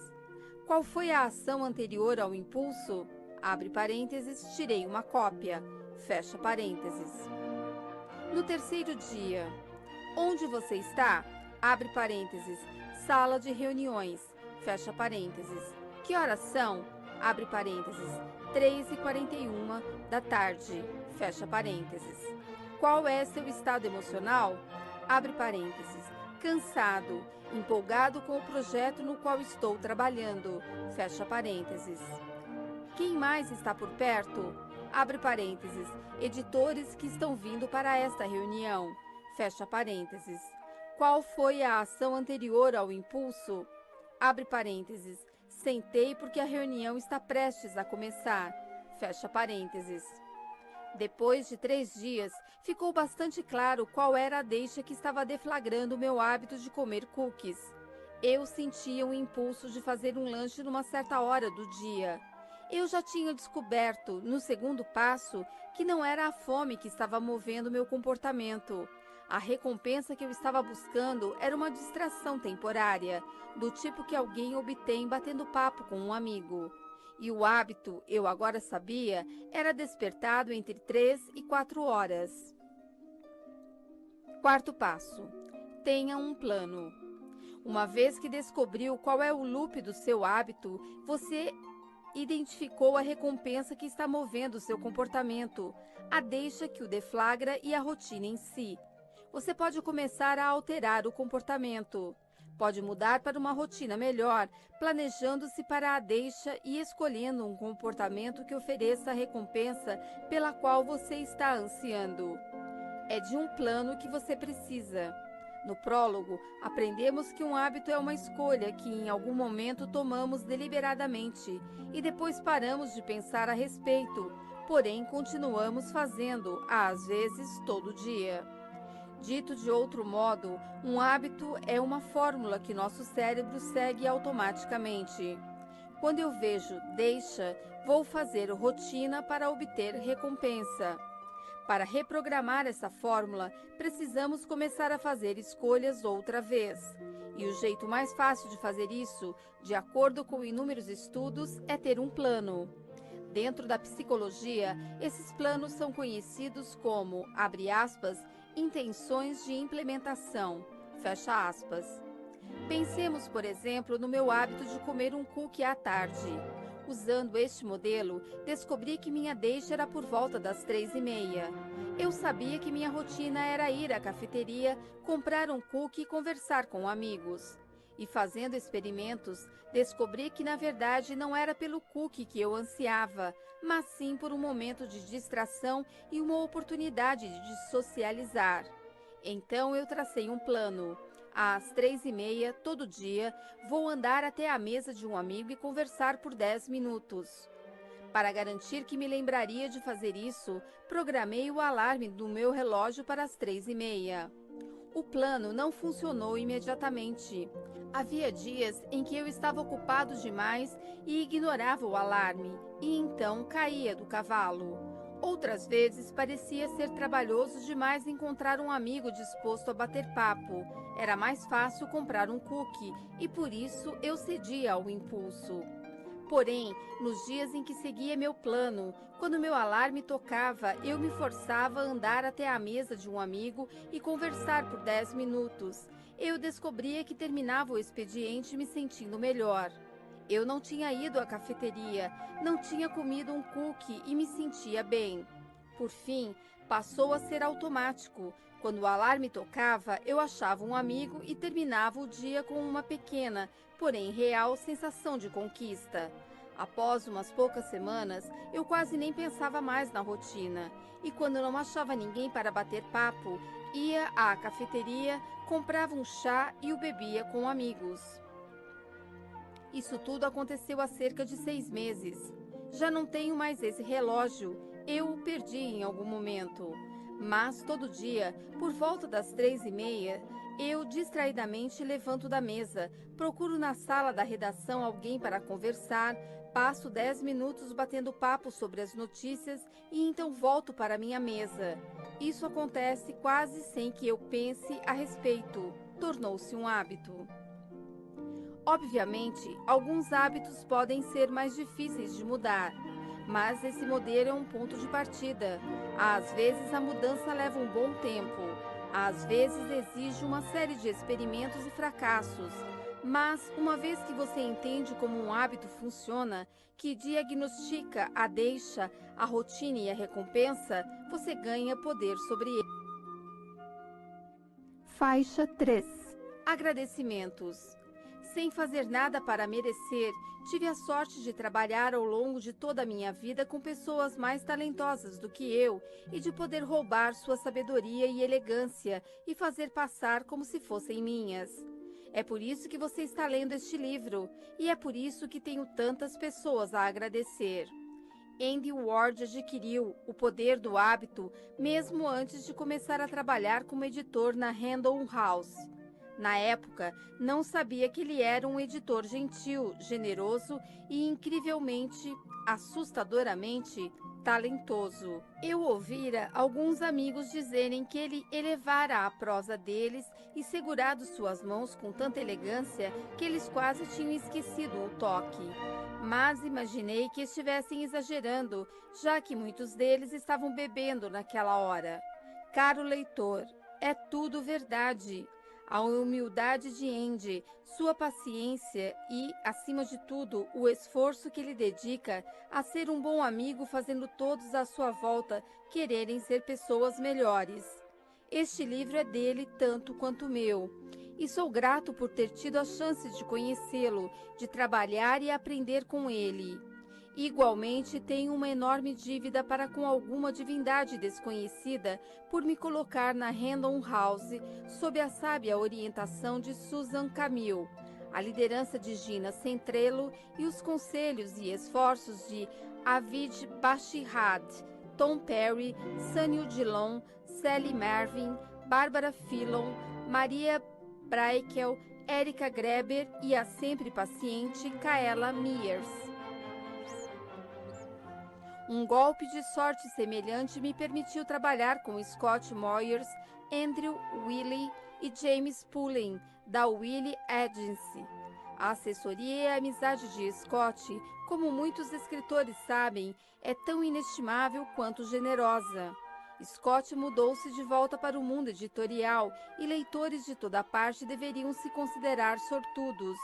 A: Qual foi a ação anterior ao impulso? Abre parênteses, tirei uma cópia, fecha parênteses. No terceiro dia, onde você está? Abre parênteses, sala de reuniões, fecha parênteses. Que horas são? Abre parênteses. 3h41 da tarde. Fecha parênteses. Qual é seu estado emocional? Abre parênteses. Cansado, empolgado com o projeto no qual estou trabalhando. Fecha parênteses. Quem mais está por perto? Abre parênteses. Editores que estão vindo para esta reunião. Fecha parênteses. Qual foi a ação anterior ao impulso? Abre parênteses. Sentei porque a reunião está prestes a começar. Fecha parênteses. Depois de 3 dias, ficou bastante claro qual era a deixa que estava deflagrando o meu hábito de comer cookies. Eu sentia um impulso de fazer um lanche numa certa hora do dia. Eu já tinha descoberto, no segundo passo, que não era a fome que estava movendo meu comportamento. A recompensa que eu estava buscando era uma distração temporária, do tipo que alguém obtém batendo papo com um amigo. E o hábito, eu agora sabia, era despertado entre 3 e 4 horas. Quarto passo. Tenha um plano. Uma vez que descobriu qual é o loop do seu hábito, você identificou a recompensa que está movendo o seu comportamento, a deixa que o deflagra e a rotina em si. Você pode começar a alterar o comportamento. Pode mudar para uma rotina melhor, planejando-se para a deixa e escolhendo um comportamento que ofereça a recompensa pela qual você está ansiando. É de um plano que você precisa. No prólogo, aprendemos que um hábito é uma escolha que em algum momento tomamos deliberadamente e depois paramos de pensar a respeito, porém continuamos fazendo, às vezes todo dia. Dito de outro modo, um hábito é uma fórmula que nosso cérebro segue automaticamente. Quando eu vejo deixa, vou fazer rotina para obter recompensa. Para reprogramar essa fórmula, precisamos começar a fazer escolhas outra vez. E o jeito mais fácil de fazer isso, de acordo com inúmeros estudos, é ter um plano. Dentro da psicologia, esses planos são conhecidos como, abre aspas, intenções de implementação, fecha aspas. Pensemos, por exemplo, no meu hábito de comer um cookie à tarde. Usando este modelo, descobri que minha deixa era por volta das 3h30. Eu sabia que minha rotina era ir à cafeteria, comprar um cookie e conversar com amigos. E fazendo experimentos, descobri que na verdade não era pelo cookie que eu ansiava, mas sim por um momento de distração e uma oportunidade de socializar. Então eu tracei um plano. Às 3h30, todo dia, vou andar até a mesa de um amigo e conversar por 10 minutos. Para garantir que me lembraria de fazer isso, programei o alarme do meu relógio para as 3h30. O plano não funcionou imediatamente. Havia dias em que eu estava ocupado demais e ignorava o alarme, e então caía do cavalo. Outras vezes parecia ser trabalhoso demais encontrar um amigo disposto a bater papo. Era mais fácil comprar um cookie e por isso eu cedia ao impulso. Porém, nos dias em que seguia meu plano, quando meu alarme tocava, eu me forçava a andar até a mesa de um amigo e conversar por 10 minutos. Eu descobria que terminava o expediente me sentindo melhor. Eu não tinha ido à cafeteria, não tinha comido um cookie e me sentia bem. Por fim, passou a ser automático. Quando o alarme tocava, eu achava um amigo e terminava o dia com uma pequena, porém real sensação de conquista. Após umas poucas semanas, eu quase nem pensava mais na rotina. E quando não achava ninguém para bater papo, ia à cafeteria, comprava um chá e o bebia com amigos. Isso tudo aconteceu há cerca de 6 meses. Já não tenho mais esse relógio. Eu o perdi em algum momento. Mas todo dia, por volta das 3h30, eu distraidamente levanto da mesa, procuro na sala da redação alguém para conversar, passo 10 minutos batendo papo sobre as notícias e então volto para minha mesa. Isso acontece quase sem que eu pense a respeito. Tornou-se um hábito. Obviamente, alguns hábitos podem ser mais difíceis de mudar, mas esse modelo é um ponto de partida. Às vezes a mudança leva um bom tempo, às vezes exige uma série de experimentos e fracassos, Mas, uma vez que você entende como um hábito funciona, que diagnostica a deixa, a rotina e a recompensa, você ganha poder sobre ele. Faixa 3. Agradecimentos. Sem fazer nada para merecer, tive a sorte de trabalhar ao longo de toda a minha vida com pessoas mais talentosas do que eu e de poder roubar sua sabedoria e elegância e fazer passar como se fossem minhas. É por isso que você está lendo este livro e é por isso que tenho tantas pessoas a agradecer. Andy Ward adquiriu o poder do hábito mesmo antes de começar a trabalhar como editor na Random House. Na época, não sabia que ele era um editor gentil, generoso e incrivelmente, assustadoramente talentoso. Eu ouvira alguns amigos dizerem que ele elevara a prosa deles e segurado suas mãos com tanta elegância que eles quase tinham esquecido o toque. Mas imaginei que estivessem exagerando, já que muitos deles estavam bebendo naquela hora. Caro leitor, é tudo verdade. A humildade de Andy, sua paciência e, acima de tudo, o esforço que ele dedica a ser um bom amigo, fazendo todos à sua volta quererem ser pessoas melhores. Este livro é dele tanto quanto meu. E sou grato por ter tido a chance de conhecê-lo, de trabalhar e aprender com ele. Igualmente, tenho uma enorme dívida para com alguma divindade desconhecida por me colocar na Random House sob a sábia orientação de Susan Camille, a liderança de Gina Centrello e os conselhos e esforços de Avid Bashirad, Tom Perry, Sunil Dillon, Sally Marvin, Bárbara Fillon, Maria Braikel, Érica Greber e a sempre paciente Kaela Mears. Um golpe de sorte semelhante me permitiu trabalhar com Scott Moyers, Andrew Willey e James Pullen, da Willey Agency. A assessoria e a amizade de Scott, como muitos escritores sabem, é tão inestimável quanto generosa. Scott mudou-se de volta para o mundo editorial e leitores de toda parte deveriam se considerar sortudos.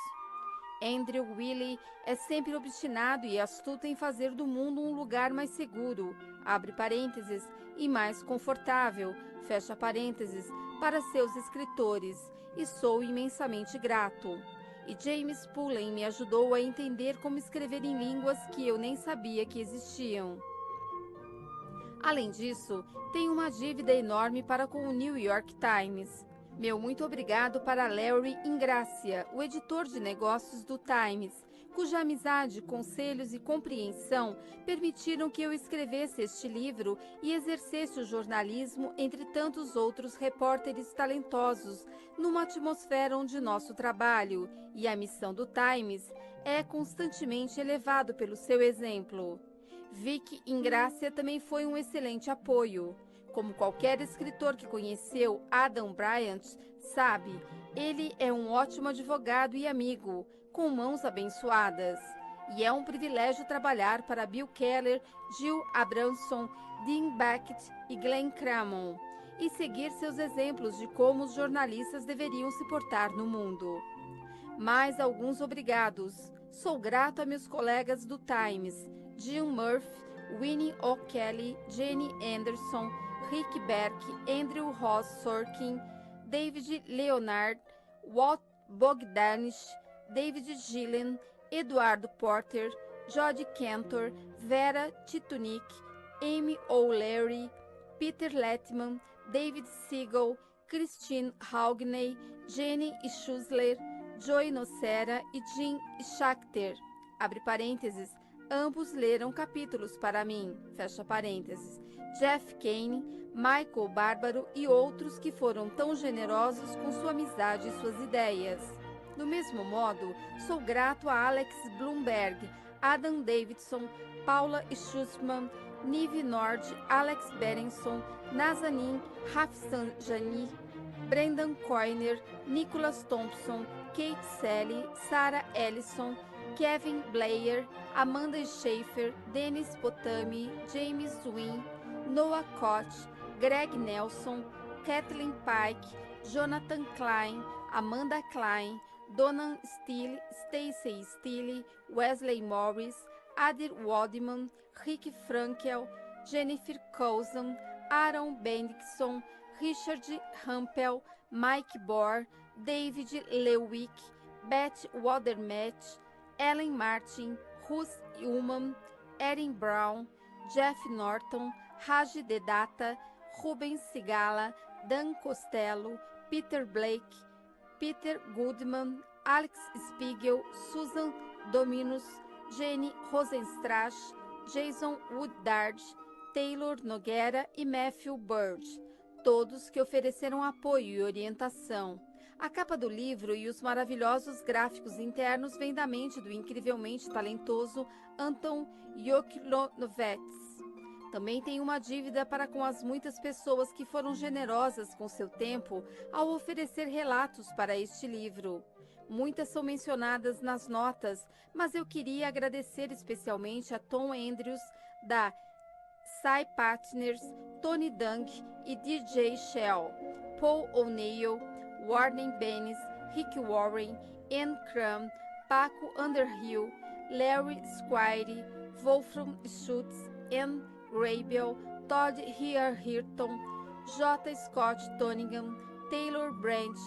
A: Andrew Willey é sempre obstinado e astuto em fazer do mundo um lugar mais seguro, abre parênteses, e mais confortável, fecha parênteses, para seus escritores, e sou imensamente grato. E James Pullen me ajudou a entender como escrever em línguas que eu nem sabia que existiam. Além disso, tenho uma dívida enorme para com o New York Times. Meu muito obrigado para Larry Ingrassia, o editor de negócios do Times, cuja amizade, conselhos e compreensão permitiram que eu escrevesse este livro e exercesse o jornalismo entre tantos outros repórteres talentosos, numa atmosfera onde nosso trabalho e a missão do Times é constantemente elevado pelo seu exemplo. Vic Ingrassia também foi um excelente apoio. Como qualquer escritor que conheceu Adam Bryant sabe, ele é um ótimo advogado e amigo, com mãos abençoadas. E é um privilégio trabalhar para Bill Keller, Jill Abramson, Dean Beckett e Glenn Cramon, e seguir seus exemplos de como os jornalistas deveriam se portar no mundo. Mais alguns obrigados. Sou grato a meus colegas do Times, Jill Murphy, Winnie O'Kelly, Jenny Anderson, Rick Berk, Andrew Ross Sorkin, David Leonard, Walt Bogdanich, David Gillen, Eduardo Porter, Jodie Cantor, Vera Titunik, Amy O'Leary, Peter Lettman, David Siegel, Christine Haugney, Jenny Schussler, Joy Nocera e Jim Schachter, abre parênteses, ambos leram capítulos para mim, fecha parênteses, Jeff Kane, Michael Bárbaro e outros que foram tão generosos com sua amizade e suas ideias. Do mesmo modo, sou grato a Alex Bloomberg, Adam Davidson, Paula Schussman, Nive Nord, Alex Berenson, Nazanin Rafsanjani, Brendan Coyner, Nicholas Thompson, Kate Selle, Sarah Ellison, Kevin Blair, Amanda Schaefer, Dennis Potami, James Wynn, Noah Koch, Greg Nelson, Kathleen Pike, Jonathan Klein, Amanda Klein, Donan Steele, Stacey Steele, Wesley Morris, Adir Waldman, Rick Frankel, Jennifer Coulson, Aaron Bendixson, Richard Rampel, Mike Bohr, David Lewick, Beth Watermatch, Ellen Martin, Russ Ullman, Erin Brown, Jeff Norton, Raji Dedata, Rubens Sigala, Dan Costello, Peter Blake, Peter Goodman, Alex Spiegel, Susan Dominus, Jenny Rosenstrass, Jason Woodard, Taylor Nogueira e Matthew Bird, todos que ofereceram apoio e orientação. A capa do livro e os maravilhosos gráficos internos vêm da mente do incrivelmente talentoso Anton Joklovets. Também tenho uma dívida para com as muitas pessoas que foram generosas com seu tempo ao oferecer relatos para este livro. Muitas são mencionadas nas notas, mas eu queria agradecer especialmente a Tom Andrews, da Psy Partners, Tony Dung e DJ Shell, Paul O'Neill, Warren Bennis, Rick Warren, Ann Crum, Paco Underhill, Larry Squire, Wolfram Schutz, Ann Grabel, Todd Hirton, J. Scott Toningham, Taylor Branch,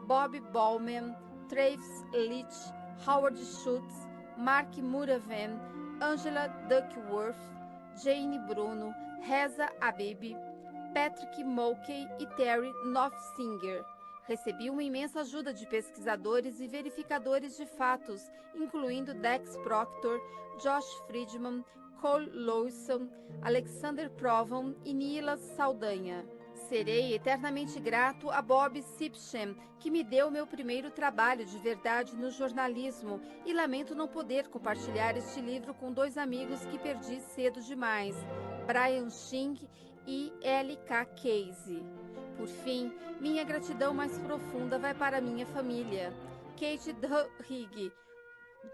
A: Bob Bowman, Travis Leach, Howard Schutz, Mark Muravan, Angela Duckworth, Jane Bruno, Reza Abebe, Patrick Mulkey e Terry Nofsinger. Recebi uma imensa ajuda de pesquisadores e verificadores de fatos, incluindo Dex Proctor, Josh Friedman, Cole Lawson, Alexander Provan e Nila Saldanha. Serei eternamente grato a Bob Sipchem, que me deu meu primeiro trabalho de verdade no jornalismo, e lamento não poder compartilhar este livro com dois amigos que perdi cedo demais, Brian Shing e L.K. Casey. Por fim, minha gratidão mais profunda vai para minha família, Kate Duhigg,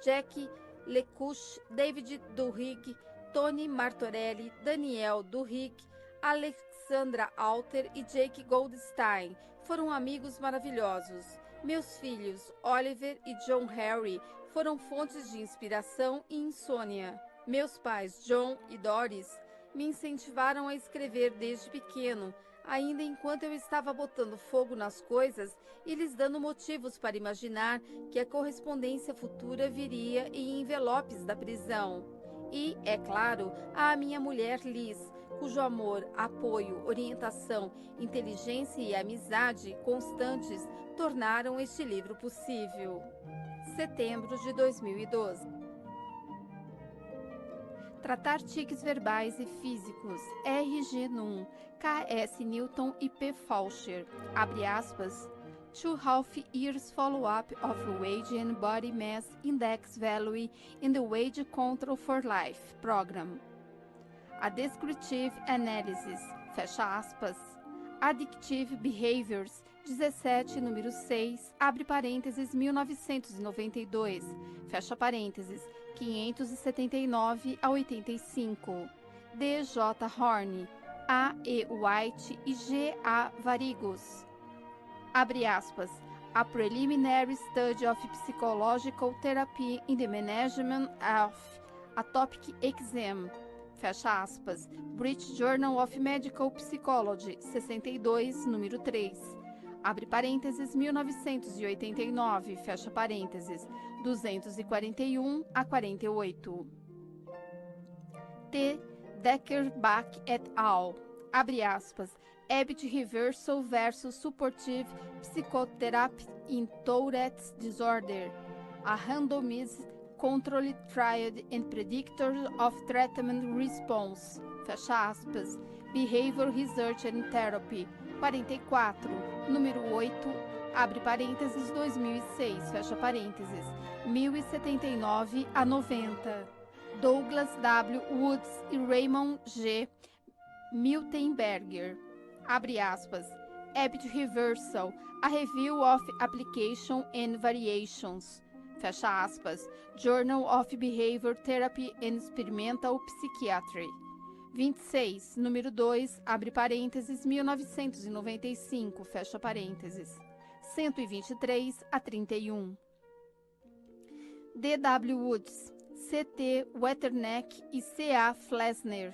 A: Jack Lecouche, David Duhigg, Tony Martorelli, Daniel Duhigg, Alexandra Alter e Jake Goldstein. Foram amigos maravilhosos. Meus filhos, Oliver e John Harry, foram fontes de inspiração e insônia. Meus pais, John e Doris, me incentivaram a escrever desde pequeno, ainda enquanto eu estava botando fogo nas coisas e lhes dando motivos para imaginar que a correspondência futura viria em envelopes da prisão. E, é claro, a minha mulher Liz, cujo amor, apoio, orientação, inteligência e amizade constantes tornaram este livro possível. Setembro de 2012. Tratar tiques verbais e físicos, RG Num, K.S. Newton e P. Faulcher, abre aspas, 2.5 years follow-up of Wage and Body Mass Index Value in the Wage Control for Life Program. A Descriptive Analysis, fecha aspas, Addictive Behaviors, 17, número 6, abre parênteses, 1992, fecha parênteses, 579 a 85. D. J. Horne, A. E. White e G. A. Varigos. Abre aspas. A Preliminary Study of Psychological Therapy in the Management of Atopic Eczema. Fecha aspas. British Journal of Medical Psychology, 62, número 3. Abre parênteses, 1989, fecha parênteses, 241 a 48. T. Deckerbach et al. Abre aspas. Habit Reversal versus Supportive Psychotherapy in Tourette's Disorder. A Randomized Controlled Trial and Predictors of Treatment Response. Fecha aspas. Behavior Research and Therapy. 44, número 8, abre parênteses, 2006, fecha parênteses, 1079 a 90. Douglas W. Woods e Raymond G. Miltenberger, abre aspas, Habit Reversal, a Review of Application and Variations, fecha aspas, Journal of Behavior Therapy and Experimental Psychiatry. 26, número 2, abre parênteses, 1995, fecha parênteses, 123 a 31. D.W. Woods, C.T. Wetterneck e C.A. Flesner.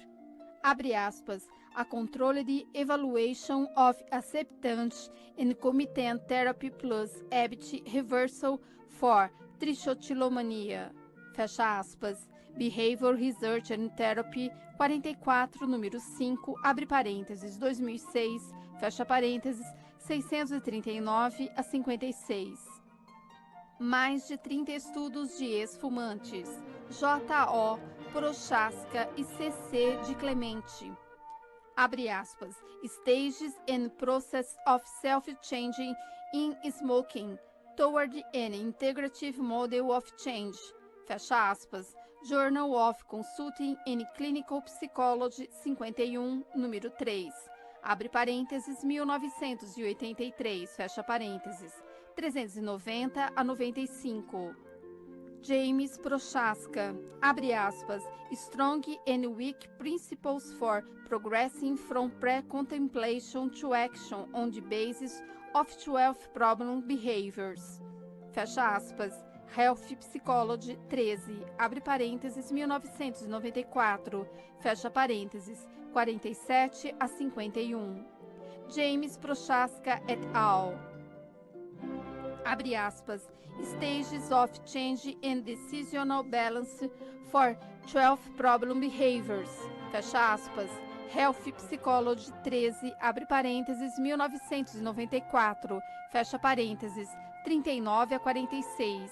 A: Abre aspas. A Controlled Evaluation of Acceptance and Commitment Therapy plus Habit Reversal for Trichotillomania. Fecha aspas. Behavior Research and Therapy 44, número 5, abre parênteses, 2006, fecha parênteses, 639 a 56. Mais de 30 estudos de ex-fumantes. J.O. Prochaska e C.C. de Clemente. Abre aspas. Stages and Process of Self-Changing in Smoking Toward an Integrative Model of Change. Fecha aspas. Journal of Consulting and Clinical Psychology 51, número 3. Abre parênteses, 1983, fecha parênteses. 390 a 95. James Prochaska, abre aspas, Strong and Weak Principles for Progressing from Pre-Contemplation to Action on the Basis of 12 Problem Behaviors. Fecha aspas. Health Psychology 13, abre parênteses, 1994, fecha parênteses, 47 a 51. James Prochaska et al. Abre aspas. Stages of Change and Decisional Balance for 12 Problem Behaviors. Fecha aspas. Health Psychology 13, abre parênteses, 1994, fecha parênteses, 39 a 46.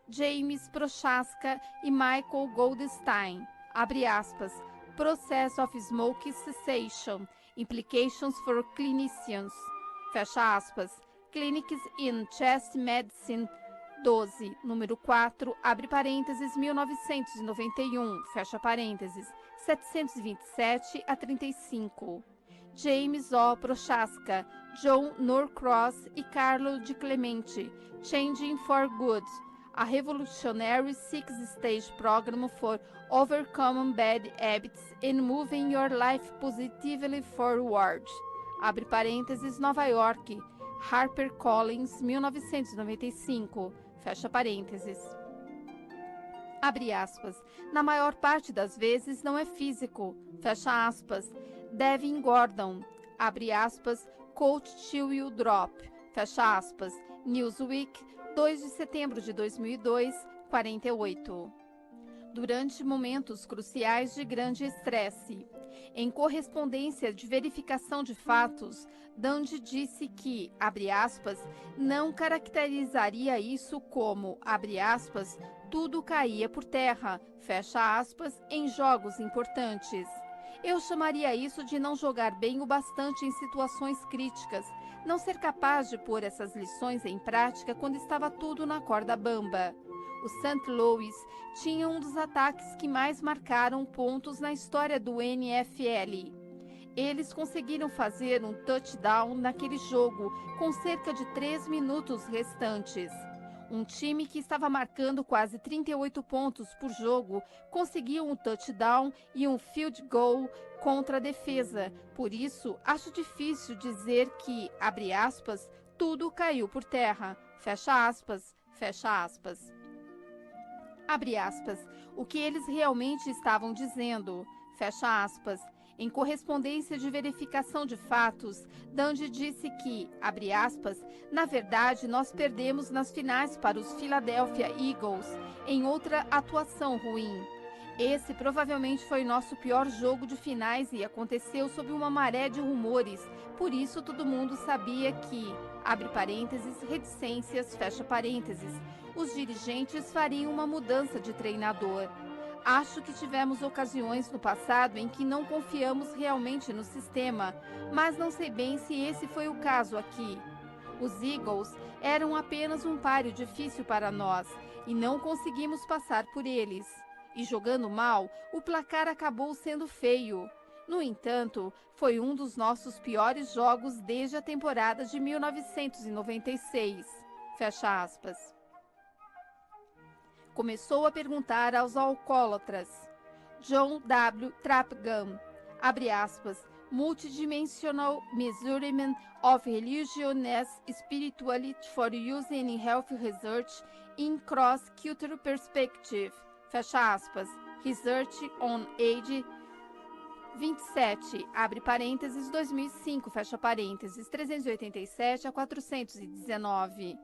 A: James Prochaska e Michael Goldstein, abre aspas, Process of Smoke Cessation, Implications for Clinicians, fecha aspas, Clinics in Chest Medicine 12, número 4, abre parênteses, 1991, fecha parênteses, 727 a 35. James O. Prochaska, John Norcross e Carlo de Clemente, Changing for Good, a Revolutionary Six-Stage Program for Overcoming Bad Habits and Moving Your Life Positively Forward. Abre parênteses, Nova York, HarperCollins, 1995. Fecha parênteses. Abre aspas. Na maior parte das vezes não é físico. Fecha aspas. Devin Gordon. Abre aspas. Coach Till You Drop. Fecha aspas. Newsweek, 2 de setembro de 2002, 48. Durante momentos cruciais de grande estresse. Em correspondência de verificação de fatos, Dundee disse que, abre aspas, não caracterizaria isso como, abre aspas, tudo caía por terra, fecha aspas, em jogos importantes. Eu chamaria isso de não jogar bem o bastante em situações críticas, não ser capaz de pôr essas lições em prática quando estava tudo na corda bamba. O St. Louis tinha um dos ataques que mais marcaram pontos na história do NFL. Eles conseguiram fazer um touchdown naquele jogo com cerca de 3 minutos restantes. Um time que estava marcando quase 38 pontos por jogo conseguiu um touchdown e um field goal contra a defesa. Por isso, acho difícil dizer que, abre aspas, tudo caiu por terra. Fecha aspas, fecha aspas. Abre aspas, o que eles realmente estavam dizendo, fecha aspas. Em correspondência de verificação de fatos, Dundee disse que, abre aspas, na verdade nós perdemos nas finais para os Philadelphia Eagles em outra atuação ruim. Esse provavelmente foi nosso pior jogo de finais e aconteceu sob uma maré de rumores, por isso todo mundo sabia que, abre parênteses, reticências, fecha parênteses, os dirigentes fariam uma mudança de treinador. Acho que tivemos ocasiões no passado em que não confiamos realmente no sistema, mas não sei bem se esse foi o caso aqui. Os Eagles eram apenas um páreo difícil para nós e não conseguimos passar por eles. E jogando mal, o placar acabou sendo feio. No entanto, foi um dos nossos piores jogos desde a temporada de 1996. Fecha aspas. Começou a perguntar aos alcoólatras. John W. Trapgam, abre aspas, Multidimensional Measurement of Religion as Spirituality for Use in Health Research in Cross-Cultural Perspective, fecha aspas, Research on Age 27, abre parênteses, 2005, fecha parênteses, 387 a 419.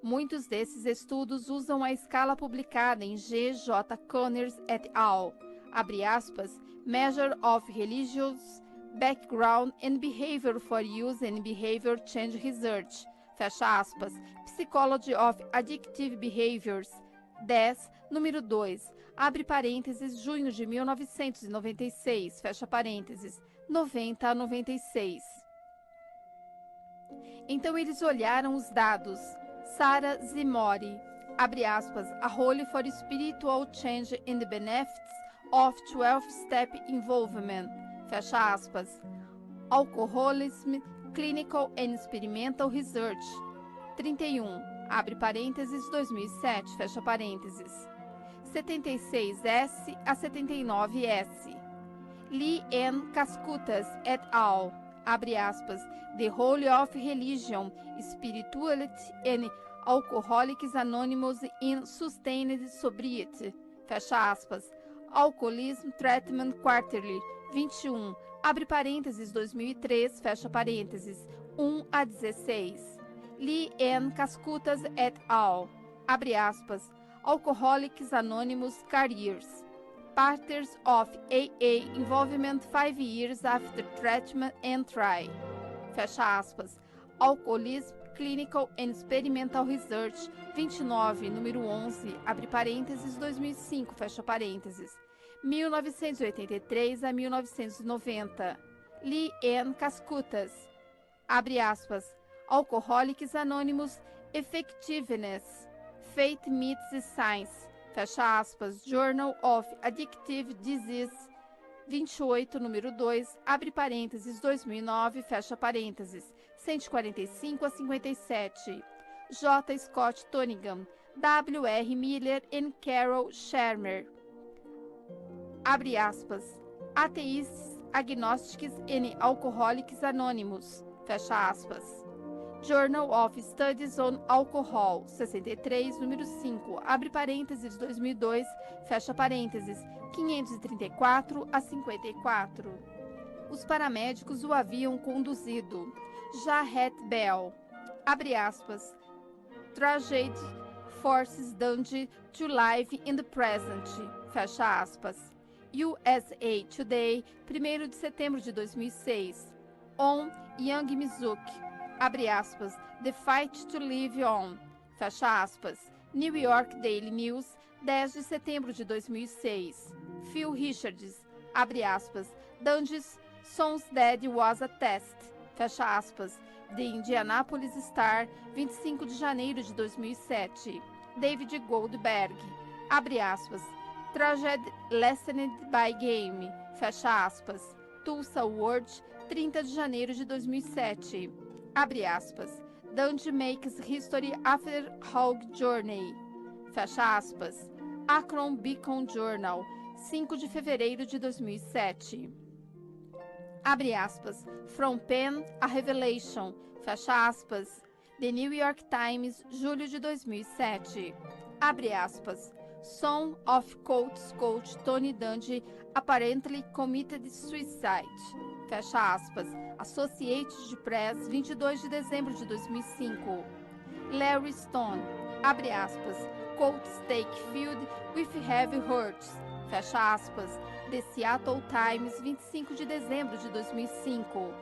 A: Muitos desses estudos usam a escala publicada em G. J. Connors et al., abre aspas, Measure of Religious Background and Behavior for Use in Behavior Change Research, fecha aspas, Psychology of Addictive Behaviors, 10, número 2, abre parênteses, junho de 1996, fecha parênteses, 90 a 96. Então eles olharam os dados. Sarah Zimori, abre aspas, A Role for Spiritual Change in the Benefits of 12-Step Involvement, fecha aspas, Alcoholism, Clinical and Experimental Research, 31, abre parênteses, 2007, fecha parênteses, 76S a 79S. Lee N. Cascutas et al., abre aspas, The Role of Religion, Spirituality and Alcoholics Anonymous in Sustained Sobriety, fecha aspas, Alcoholism Treatment Quarterly, 21, abre parênteses, 2003, fecha parênteses, 1 a 16. Lee N. Cascutas et al., abre aspas, Alcoholics Anonymous Careers, Patterns of AA Involvement 5 Years After Treatment and Try, fecha aspas, Alcoholism Clinical and Experimental Research, 29, número 11, abre parênteses, 2005, fecha parênteses, 1983 a 1990. Lee N. Cascutas, abre aspas, Alcoholics Anonymous Effectiveness, Faith Meets the Science, fecha aspas, Journal of Addictive Disease, 28, número 2, abre parênteses, 2009, fecha parênteses, 145 a 57. J. Scott Tonigan, W. R. Miller e Carol Shermer, abre aspas, Atheists, Agnostics and Alcoholics Anonymous, fecha aspas, Journal of Studies on Alcohol, 63, número 5, abre parênteses, 2002, fecha parênteses, 534 a 54. Os paramédicos o haviam conduzido. Jarrett Bell, abre aspas, Tragedy Forces Dundee to Life in the Present, fecha aspas, USA Today, 1º de setembro de 2006, On Young Mizuki, abre aspas, The Fight to Live On, fecha aspas, New York Daily News, 10 de setembro de 2006, Phil Richards, abre aspas, Dundee's Son's Dead Was a Test, fecha aspas, The Indianapolis Star, 25 de janeiro de 2007, David Goldberg, abre aspas, Tragedy Lessened by Game, fecha aspas, Tulsa World, 30 de janeiro de 2007, abre aspas, Dundee Makes History After Hog Journey, fecha aspas, Akron Beacon Journal, 5 de fevereiro de 2007, abre aspas, From Pen a Revelation, fecha aspas, The New York Times, julho de 2007, abre aspas, Son of Colts Coach Tony Dungy Apparently Committed Suicide, fecha aspas, Associated Press, 22 de dezembro de 2005, Larry Stone, abre aspas, Colts Take Field with Heavy Hurts, fecha aspas, The Seattle Times, 25 de dezembro de 2005,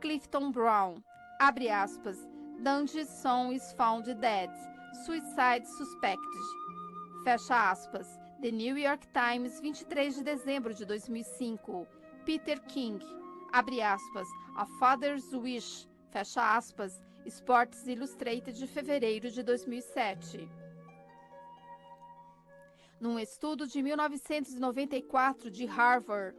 A: Clifton Brown, abre aspas, Dungy's son is found dead, suicide suspected, fecha aspas, The New York Times, 23 de dezembro de 2005, Peter King, abre aspas, A Father's Wish, fecha aspas, Sports Illustrated de fevereiro de 2007. Num estudo de 1994 de Harvard,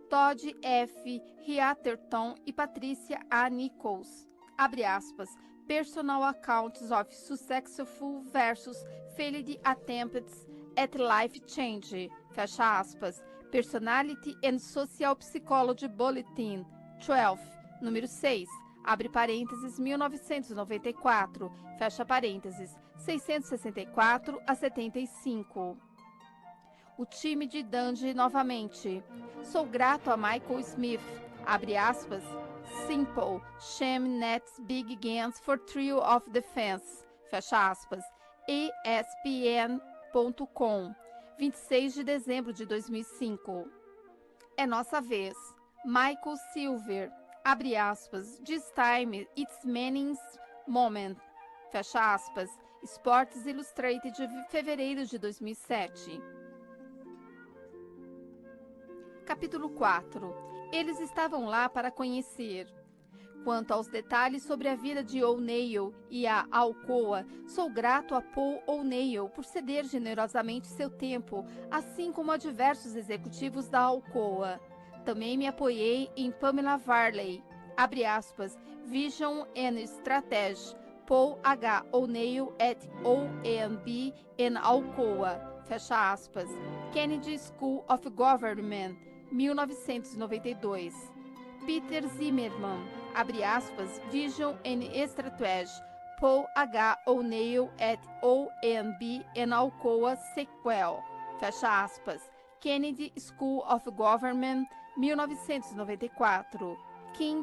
A: Todd F. Heatherton e Patricia A. Nichols, abre aspas, Personal Accounts of Successful versus Failed Attempts at Life Change, fecha aspas, Personality and Social Psychology Bulletin, 12, número 6, abre parênteses, 1994, fecha parênteses, 664 a 75. O time de Dundee novamente. Sou grato a Michael Smith, abre aspas, Simple, Shame Nets Big Guns for Trio of Defense, fecha aspas, ESPN.com, 26 de dezembro de 2005. É nossa vez. Michael Silver, abre aspas, This time it's Manning's moment, fecha aspas, Sports Illustrated de fevereiro de 2007. Capítulo 4. Eles estavam lá para conhecer. Quanto aos detalhes sobre a vida de O'Neill e a Alcoa, sou grato a Paul O'Neill por ceder generosamente seu tempo, assim como a diversos executivos da Alcoa. Também me apoiei em Pamela Varley, abre aspas, Vision and Strategy, Paul H. O'Neill at OMB and Alcoa, fecha aspas, Kennedy School of Government, 1992. Peter Zimmerman, abre aspas, Vision and Strategy, Paul H. O'Neill at OMB and Alcoa Sequel, fecha aspas, Kennedy School of Government, 1994. Kim